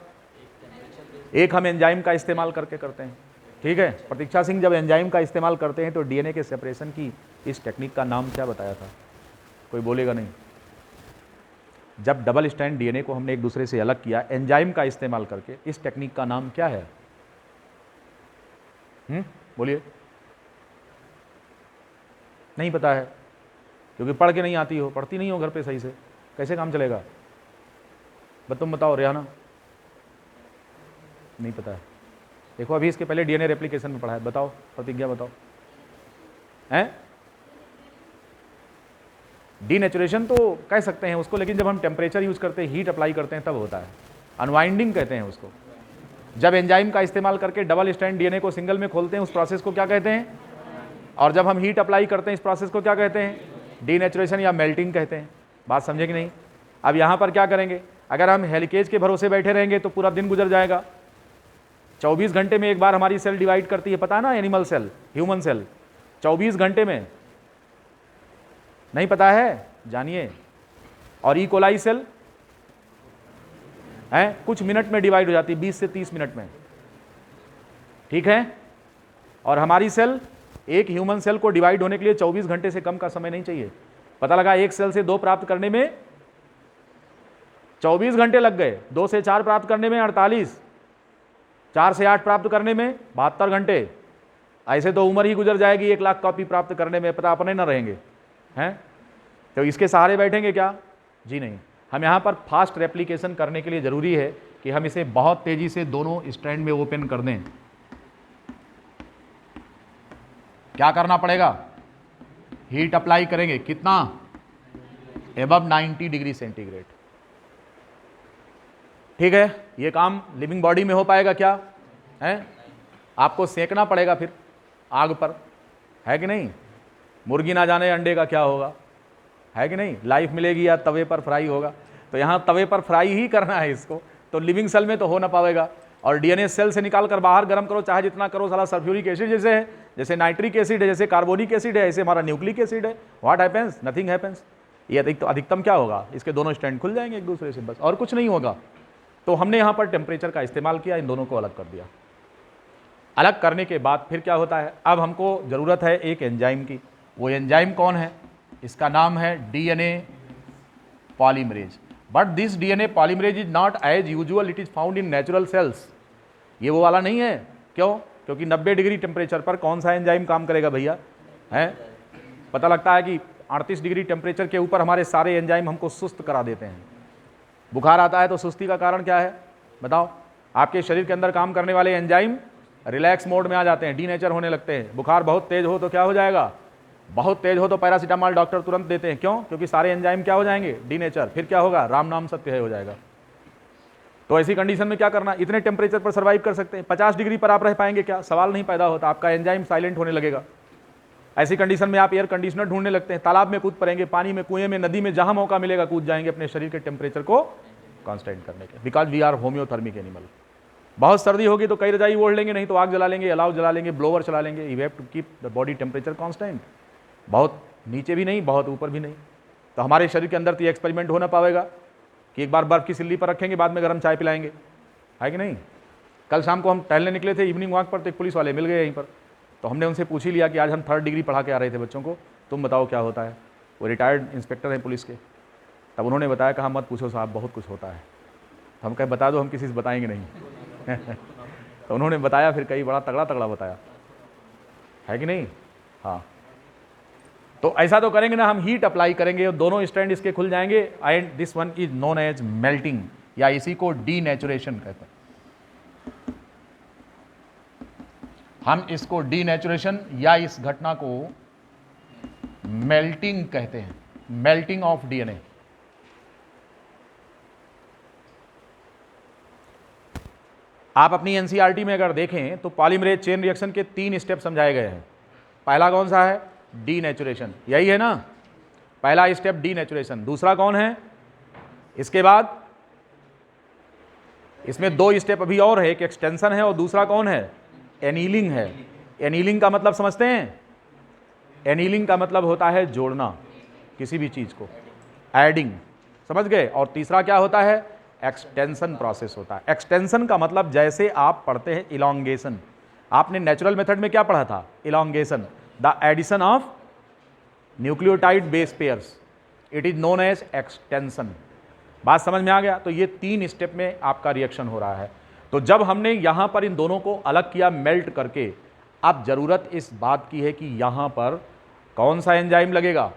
एक हम एंजाइम का इस्तेमाल करके करते हैं, ठीक है। प्रतीक्षा सिंह जब एंजाइम का इस्तेमाल करते हैं तो डीएनए के सेपरेशन की इस टेक्निक का नाम क्या बताया था? कोई बोलेगा नहीं। जब डबल स्ट्रैंड डीएनए को हमने एक दूसरे से अलग किया एंजाइम का इस्तेमाल करके, इस टेक्निक का नाम क्या है? बोलिए। नहीं पता है क्योंकि पढ़ के नहीं आती हो, पढ़ती नहीं हो घर पे सही से, कैसे काम चलेगा? तुम बताओ रेहाना। नहीं पता है। देखो अभी इसके पहले डीएनए रेप्लिकेशन में पढ़ा है, बताओ प्रतिज्ञा, बताओ। हैं? डीनेचुरेशन तो कह सकते हैं उसको, लेकिन जब हम टेम्परेचर यूज करते हैं, हीट अप्लाई करते हैं, तब होता है। अनवाइंडिंग कहते हैं उसको। जब एंजाइम का इस्तेमाल करके डबल स्ट्रैंड डीएनए को सिंगल में खोलते हैं, उस प्रोसेस को क्या कहते हैं? और जब हम हीट अप्लाई करते हैं इस प्रोसेस को क्या कहते हैं? डीनेचुरेशन या मेल्टिंग कहते हैं। बात समझे कि नहीं? अब यहाँ पर क्या करेंगे? अगर हम हेलिकेज के भरोसे बैठे रहेंगे तो पूरा दिन गुजर जाएगा। 24 घंटे में एक बार हमारी सेल डिवाइड करती है, पता है ना, एनिमल सेल, ह्यूमन सेल 24 घंटे में, नहीं पता है, जानिए। और ई कोलाई सेल है कुछ मिनट में डिवाइड हो जाती है, 20 से 30 मिनट में, ठीक है। और हमारी सेल, एक ह्यूमन सेल को डिवाइड होने के लिए 24 घंटे से कम का समय नहीं चाहिए। पता लगा एक सेल से 2 प्राप्त करने में 24 घंटे लग गए, 2 से 4 प्राप्त करने में 48, 4 से 8 प्राप्त करने में 72 घंटे। ऐसे तो उम्र ही गुजर जाएगी 1 लाख कॉपी प्राप्त करने में, पता अपने ना रहेंगे हैं। तो इसके सहारे बैठेंगे क्या? जी नहीं। हम यहाँ पर फास्ट रेप्लिकेशन करने के लिए ज़रूरी है कि हम इसे बहुत तेज़ी से दोनों स्ट्रैंड में ओपन कर दें। क्या करना पड़ेगा? हीट अप्लाई करेंगे, कितना? एबव 90 डिग्री सेंटीग्रेड, ठीक है। ये काम लिविंग बॉडी में हो पाएगा क्या है? आपको सेकना पड़ेगा फिर आग पर, है कि नहीं? मुर्गी ना जाने अंडे का क्या होगा, है कि नहीं? लाइफ मिलेगी या तवे पर फ्राई होगा। तो यहाँ तवे पर फ्राई ही करना है इसको, तो लिविंग सेल में तो हो ना पाएगा। और डीएनए सेल से निकाल कर बाहर गर्म करो, चाहे जितना करो, साला सल्फ्यूरिक एसिड जैसे है, जैसे नाइट्रिक एसिड है, जैसे कार्बोनिक एसिड है, ऐसे हमारा न्यूक्लिक एसिड है। What happens? Nothing happens. ये अधिकतम क्या होगा? इसके दोनों स्टैंड खुल जाएंगे एक दूसरे से, बस और कुछ नहीं होगा। तो हमने यहाँ पर टेम्परेचर का इस्तेमाल किया, इन दोनों को अलग कर दिया। अलग करने के बाद फिर क्या होता है? अब हमको ज़रूरत है एक एंजाइम की। वो एंजाइम कौन है? इसका नाम है DNA polymerase. But this DNA polymerase is not as usual it is found in natural cells. ये वो वाला नहीं है। क्यों? क्योंकि 90 डिग्री टेम्परेचर पर कौन सा एंजाइम काम करेगा भैया? है पता लगता है कि 38 डिग्री टेम्परेचर के ऊपर हमारे सारे एंजाइम हमको सुस्त करा देते हैं। बुखार आता है तो सुस्ती का कारण क्या है बताओ? आपके शरीर के अंदर काम करने वाले एंजाइम रिलैक्स मोड में आ जाते हैं, डीनेचर होने लगते हैं। बुखार बहुत तेज हो तो क्या हो जाएगा? बहुत तेज हो तो पैरासीटामॉल डॉक्टर तुरंत देते हैं। क्यों? क्योंकि सारे एंजाइम क्या हो जाएंगे? डीनेचर। फिर क्या होगा? राम नाम सत्य है हो जाएगा। तो ऐसी कंडीशन में क्या करना? इतने टेम्परेचर पर सर्वाइव कर सकते हैं। 50 डिग्री पर आप रह पाएंगे क्या? सवाल नहीं पैदा होता। आपका एंजाइम साइलेंट होने लगेगा। ऐसी कंडीशन में आप एयर कंडीशनर ढूंढने लगते हैं, तालाब में कूद पड़ेंगे, पानी में, कुएं में, नदी में, जहां मौका मिलेगा कूद जाएंगे अपने शरीर के टेम्परेचर को कांस्टेंट करने के, because we are homeothermic animal. बहुत सर्दी होगी तो कई रजाई ओढ़ लेंगे, नहीं तो आग जला लेंगे, अलाव जला लेंगे, ब्लोवर चला लेंगे। You have to keep the body temperature constant. बहुत नीचे भी नहीं, बहुत ऊपर भी नहीं। तो हमारे शरीर के अंदर तो ये एक्सपेरिमेंट हो ना पाएगा कि एक बार बर्फ की सिल्ली पर रखेंगे, बाद में गर्म चाय पिलाएंगे, है कि नहीं? कल शाम को हम टहलने निकले थे इवनिंग वॉक पर, तो एक पुलिस वाले मिल गए यहीं पर। तो हमने उनसे पूछ ही लिया कि आज हम 3rd डिग्री पढ़ा के आ रहे थे बच्चों को, तुम बताओ क्या होता है। वो रिटायर्ड इंस्पेक्टर हैं पुलिस के। तब उन्होंने बताया, कहा मत पूछो साहब, बहुत कुछ होता है। हम कहे बता दो, हम किसी से बताएंगे नहीं। तो उन्होंने बताया, फिर कई बड़ा तगड़ा बताया, है कि नहीं? हाँ, तो ऐसा तो करेंगे ना, हम हीट अप्लाई करेंगे और दोनों स्टैंड इसके खुल जाएंगे। And this one is known as melting, या इसी को डीनेचुरेशन कहते हैं। हम इसको डीनेचुरेशन या इस घटना को मेल्टिंग कहते हैं, मेल्टिंग ऑफ डीएनए। आप अपनी एनसीईआरटी में अगर देखें तो पॉलीमरेज चेन रिएक्शन के 3 स्टेप समझाए गए हैं। पहला कौन सा है? डीनेचुरेशन, यही है ना पहला स्टेप, डीनेचुरेशन। दूसरा कौन है? इसके बाद इसमें 2 स्टेप अभी और है, एक एक्सटेंशन है और दूसरा कौन है? एनीलिंग है। एनीलिंग का मतलब समझते हैं? एनीलिंग का मतलब होता है जोड़ना किसी भी चीज को, एडिंग, समझ गए? और तीसरा क्या होता है? एक्सटेंशन प्रोसेस होता है। एक्सटेंशन का मतलब जैसे आप पढ़ते हैं इलॉन्गेशन, आपने नेचुरल मेथड में क्या पढ़ा था? Elongation, the addition of nucleotide base pairs, it is known as extension. बात समझ में आ गया? तो ये 3 स्टेप में आपका रिएक्शन हो रहा है। तो जब हमने यहां पर इन दोनों को अलग किया मेल्ट करके, अब जरूरत इस बात की है कि यहां पर कौन सा एंजाइम लगेगा?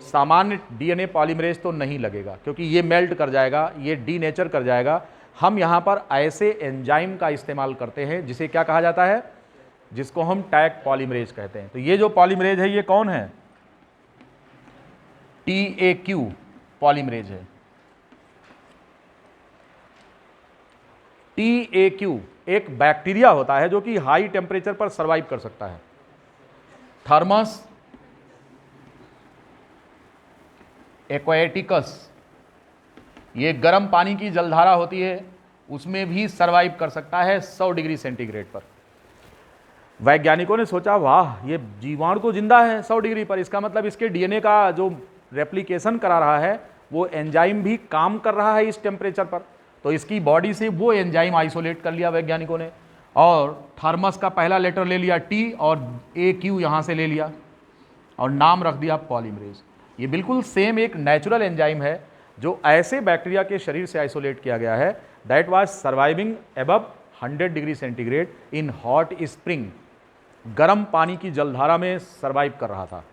सामान्य डीएनए पॉलीमरेज तो नहीं लगेगा, क्योंकि ये मेल्ट कर जाएगा, ये डीनेचर कर जाएगा। हम यहां पर ऐसे एंजाइम का इस्तेमाल करते हैं जिसे क्या कहा जाता है? जिसको हम टैग पॉलीमरेज कहते हैं। तो ये जो पॉलीमरेज है ये कौन है? TAQ पॉलीमरेज है। TAQ एक बैक्टीरिया होता है जो कि हाई टेम्परेचर पर सर्वाइव कर सकता है। थर्मस एक्वेटिकस, ये गर्म पानी की जलधारा होती है, उसमें भी सर्वाइव कर सकता है 100 डिग्री सेंटीग्रेड पर। वैज्ञानिकों ने सोचा वाह, ये जीवाणु तो जिंदा है 100 डिग्री पर, इसका मतलब इसके डीएनए का जो रेप्लिकेशन करा रहा है वो एंजाइम भी काम कर रहा है इस टेम्परेचर पर। तो इसकी बॉडी से वो एंजाइम आइसोलेट कर लिया वैज्ञानिकों ने, और थर्मस का पहला लेटर ले लिया टी और AQ यहाँ से ले लिया और नाम रख दिया पॉलीमरेज। ये बिल्कुल सेम एक नेचुरल एंजाइम है जो ऐसे बैक्टीरिया के शरीर से आइसोलेट किया गया है that was surviving above 100 degree centigrade in hot spring. गर्म पानी की जलधारा में सर्वाइव कर रहा था।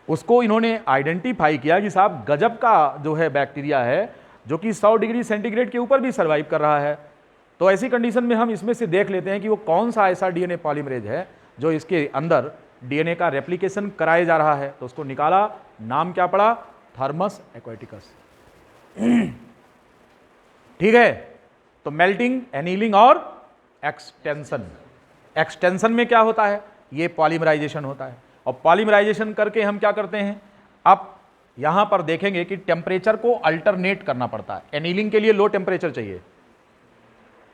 उसको इन्होंने आइडेंटिफाई किया कि साहब गजब का जो है बैक्टीरिया है जो कि 100 डिग्री सेंटीग्रेड के ऊपर भी सर्वाइव कर रहा है। तो ऐसी कंडीशन में हम इसमें से देख लेते हैं कि वो कौन सा ऐसा डीएनए पॉलीमरेज है जो इसके अंदर डीएनए का रेप्लिकेशन कराया जा रहा है। तो उसको निकाला, नाम क्या पड़ा, थर्मस एक्वाटिकस। ठीक है, तो मेल्टिंग, एनीलिंग और एक्सटेंशन। एक्सटेंशन में क्या होता है, ये पॉलीमराइजेशन होता है, और पॉलीमराइजेशन करके हम क्या करते हैं, अब यहां पर देखेंगे कि टेम्परेचर को अल्टरनेट करना पड़ता है। एनीलिंग के लिए लो टेम्परेचर चाहिए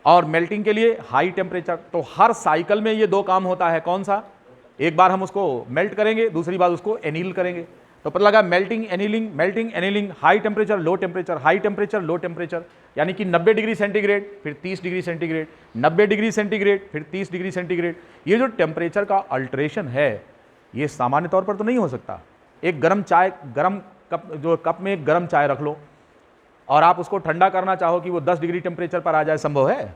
और मेल्टिंग के लिए हाई टेम्परेचर। तो हर साइकिल में ये दो काम होता है। कौन सा, एक बार हम उसको मेल्ट करेंगे, दूसरी बार उसको एनील करेंगे। तो पता लगा melting annealing, high temperature low temperature, high temperature low temperature, यानी कि 90 डिग्री सेंटीग्रेड फिर 30 डिग्री सेंटीग्रेड, 90 डिग्री सेंटीग्रेड फिर 30 डिग्री सेंटीग्रेड। ये जो टेम्परेचर का अल्टरेशन है ये सामान्य तौर पर तो नहीं हो सकता। एक गर्म चाय, गर्म कप में एक गर्म चाय रख लो और आप उसको ठंडा करना चाहो कि वो 10 डिग्री टेम्परेचर पर आ जाए, संभव है?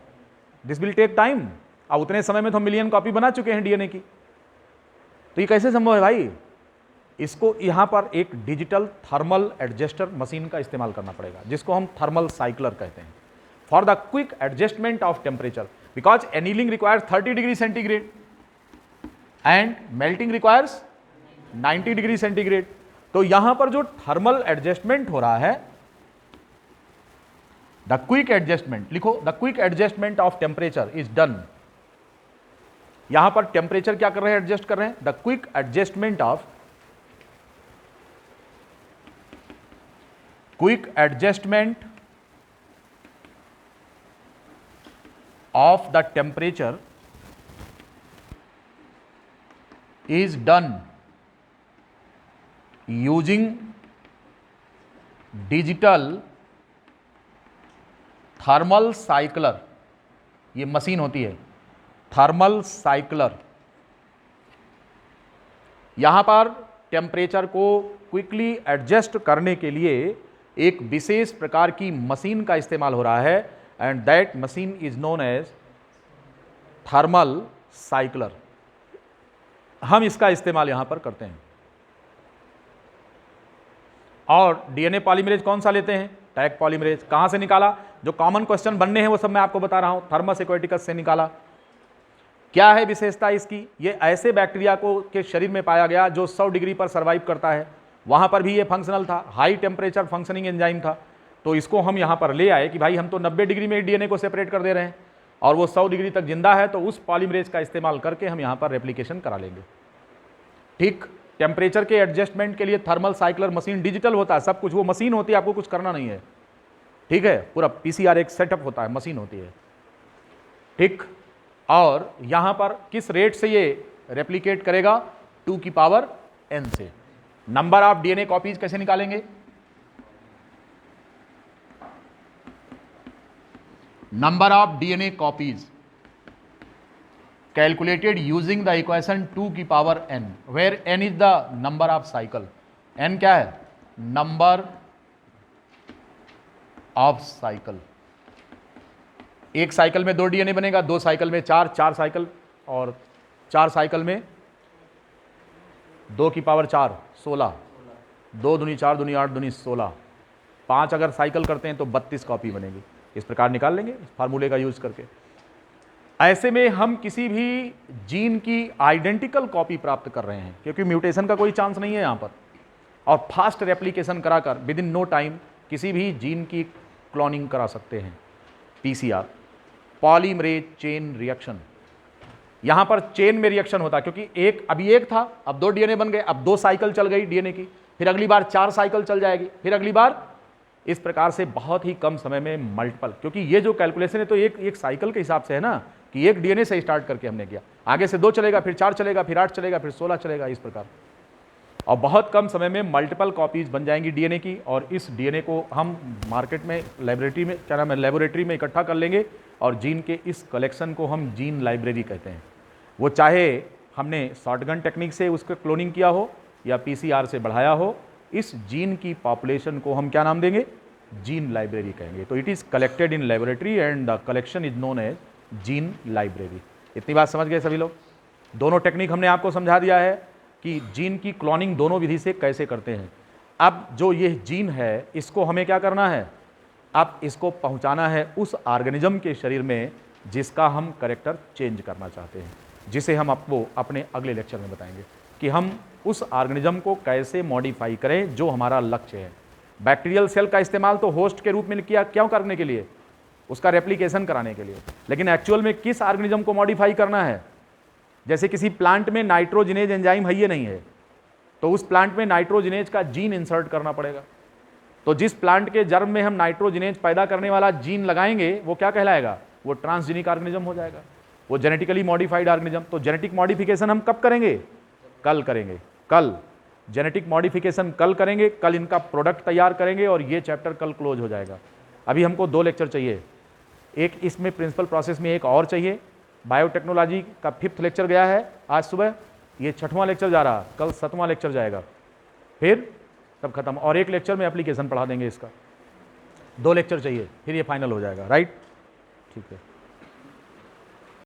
This will take time. अब उतने समय में तो मिलियन कॉपी बना चुके हैं डीएनए की, तो ये कैसे संभव है भाई? इसको यहां पर एक डिजिटल थर्मल एडजस्टर मशीन का इस्तेमाल करना पड़ेगा, जिसको हम थर्मल साइक्लर कहते हैं, for the quick adjustment of temperature, because annealing requires 30 degree centigrade and melting requires 90 degree centigrade. तो यहां पर जो थर्मल एडजस्टमेंट हो रहा है, द क्विक एडजस्टमेंट, लिखो, the quick adjustment of temperature is done. यहां पर टेम्परेचर क्या कर रहे हैं, एडजस्ट कर रहे हैं। The quick adjustment of the temperature is done using digital thermal cycler। ये मशीन होती है थर्मल साइक्लर। यहां पर टेम्परेचर को क्विकली एडजस्ट करने के लिए एक विशेष प्रकार की मशीन का इस्तेमाल हो रहा है, and that machine is known as thermal cycler. हम इसका इस्तेमाल यहां पर करते हैं। और डीएनए पॉलीमरेज कौन सा लेते हैं, टैग पॉलीमरेज। कहां से निकाला, जो कॉमन क्वेश्चन बनने हैं वो सब मैं आपको बता रहा हूं। थर्मस एक्वाटिकस से निकाला। क्या है विशेषता इसकी, ये ऐसे बैक्टीरिया को के शरीर में पाया गया जो 100 डिग्री पर सर्वाइव करता है। वहां पर भी ये फंक्शनल था, हाई टेम्परेचर फंक्शनिंग एंजाइम था। तो इसको हम यहां पर ले आए कि भाई हम तो 90 डिग्री में डीएनए को सेपरेट कर दे रहे हैं और वो 100 डिग्री तक जिंदा है, तो उस पॉलीमरेज का इस्तेमाल करके हम यहां पर रेप्लिकेशन करा लेंगे। ठीक, टेम्परेचर के एडजस्टमेंट के लिए थर्मल साइक्लर मशीन डिजिटल होता है, सब कुछ वो मशीन होती है, आपको कुछ करना नहीं है। ठीक है, पूरा पीसीआर एक सेटअप होता है, मशीन होती है। ठीक, और यहां पर किस रेट से ये रेप्लिकेट करेगा, 2 की पावर n से। नंबर ऑफ डीएनए कॉपीज कैसे निकालेंगे, number of DNA copies calculated using the equation 2 की power n, where n is the number of cycle. n क्या है, नंबर ऑफ साइकिल। एक साइकिल में 2 डीएनए बनेगा, 2 साइकिल में 4, 4 साइकिल, और 4 साइकिल में 2 की पावर 4, 16, 2 दूनी 4 दूनी 8 दूनी 16, 5 अगर साइकिल करते हैं तो 32 कॉपी बनेगी। इस प्रकार निकाल लेंगे इस फार्मूले का यूज करके। ऐसे में हम किसी भी जीन की आइडेंटिकल कॉपी प्राप्त कर रहे हैं, क्योंकि म्यूटेशन का कोई चांस नहीं है यहाँ पर, और फास्ट रेप्लिकेशन कराकर विद इन नो टाइम किसी भी जीन की क्लोनिंग करा सकते हैं। PCR, polymerase chain reaction. यहां पर चेन में रिएक्शन होता है, क्योंकि अभी एक था, अब 2 डीएनए बन गए, अब 2 साइकिल चल गई डीएनए की, फिर अगली बार 4 साइकिल चल जाएगी, फिर अगली बार इस प्रकार से बहुत ही कम समय में मल्टीपल, क्योंकि ये जो कैलकुलेशन है तो एक साइकिल के हिसाब से है ना, कि एक डीएनए से स्टार्ट करके हमने किया, आगे से 2 चलेगा, फिर 4 चलेगा, फिर 8 चलेगा, फिर 16 चलेगा, इस प्रकार। और बहुत कम समय में मल्टीपल कॉपीज बन जाएंगी डीएनए की, और इस डीएनए को हम मार्केट में लेबोरेटरी में क्या नाम है, लेबोरेटरी में इकट्ठा कर लेंगे, और जीन के इस कलेक्शन को हम जीन लाइब्रेरी कहते हैं। वो चाहे हमने शॉटगन टेक्निक से उसका क्लोनिंग किया हो या पीसीआर से बढ़ाया हो, इस जीन की पॉपुलेशन को हम क्या नाम देंगे, जीन लाइब्रेरी कहेंगे। तो it is collected in laboratory and the collection is known as gene library. इतनी बात समझ गए सभी लोग? दोनों टेक्निक हमने आपको समझा दिया है कि जीन की क्लोनिंग दोनों विधि से कैसे करते हैं। अब जो ये जीन है इसको हमें क्या करना है, अब इसको पहुंचाना है उस ऑर्गेनिज्म के शरीर में जिसका हम कैरेक्टर चेंज करना चाहते हैं, जिसे हम आपको अपने अगले लेक्चर में बताएंगे कि हम उस ऑर्गेनिज्म को कैसे मॉडिफाई करें जो हमारा लक्ष्य है। बैक्टीरियल सेल का इस्तेमाल तो होस्ट के रूप में किया, क्यों करने के लिए, उसका रेप्लिकेशन कराने के लिए, लेकिन एक्चुअल में किस ऑर्गेनिज्म को मॉडिफाई करना है। जैसे किसी प्लांट में नाइट्रोजिनेज एंजाइम है या नहीं है, तो उस प्लांट में नाइट्रोजिनेज का जीन इंसर्ट करना पड़ेगा। तो जिस प्लांट के जर्म में हम नाइट्रोजिनेज पैदा करने वाला जीन लगाएंगे वो क्या कहलाएगा, वो ट्रांसजेनिक ऑर्गेनिज्म हो जाएगा, वो जेनेटिकली मॉडिफाइड ऑर्गेनिज्म। तो जेनेटिक मॉडिफिकेशन हम कब करेंगे, कल करेंगे, कल जेनेटिक मॉडिफिकेशन कल करेंगे, कल इनका प्रोडक्ट तैयार करेंगे और ये चैप्टर कल क्लोज हो जाएगा। अभी हमको 2 लेक्चर चाहिए, एक इसमें प्रिंसिपल प्रोसेस में एक और चाहिए। बायोटेक्नोलॉजी का 5th लेक्चर गया है आज सुबह, ये 6वां लेक्चर जा रहा, कल 7वां लेक्चर जाएगा, फिर तब खत्म। और एक लेक्चर में एप्लीकेशन पढ़ा देंगे इसका। 2 लेक्चर चाहिए, फिर ये फाइनल हो जाएगा, राइट? ठीक है।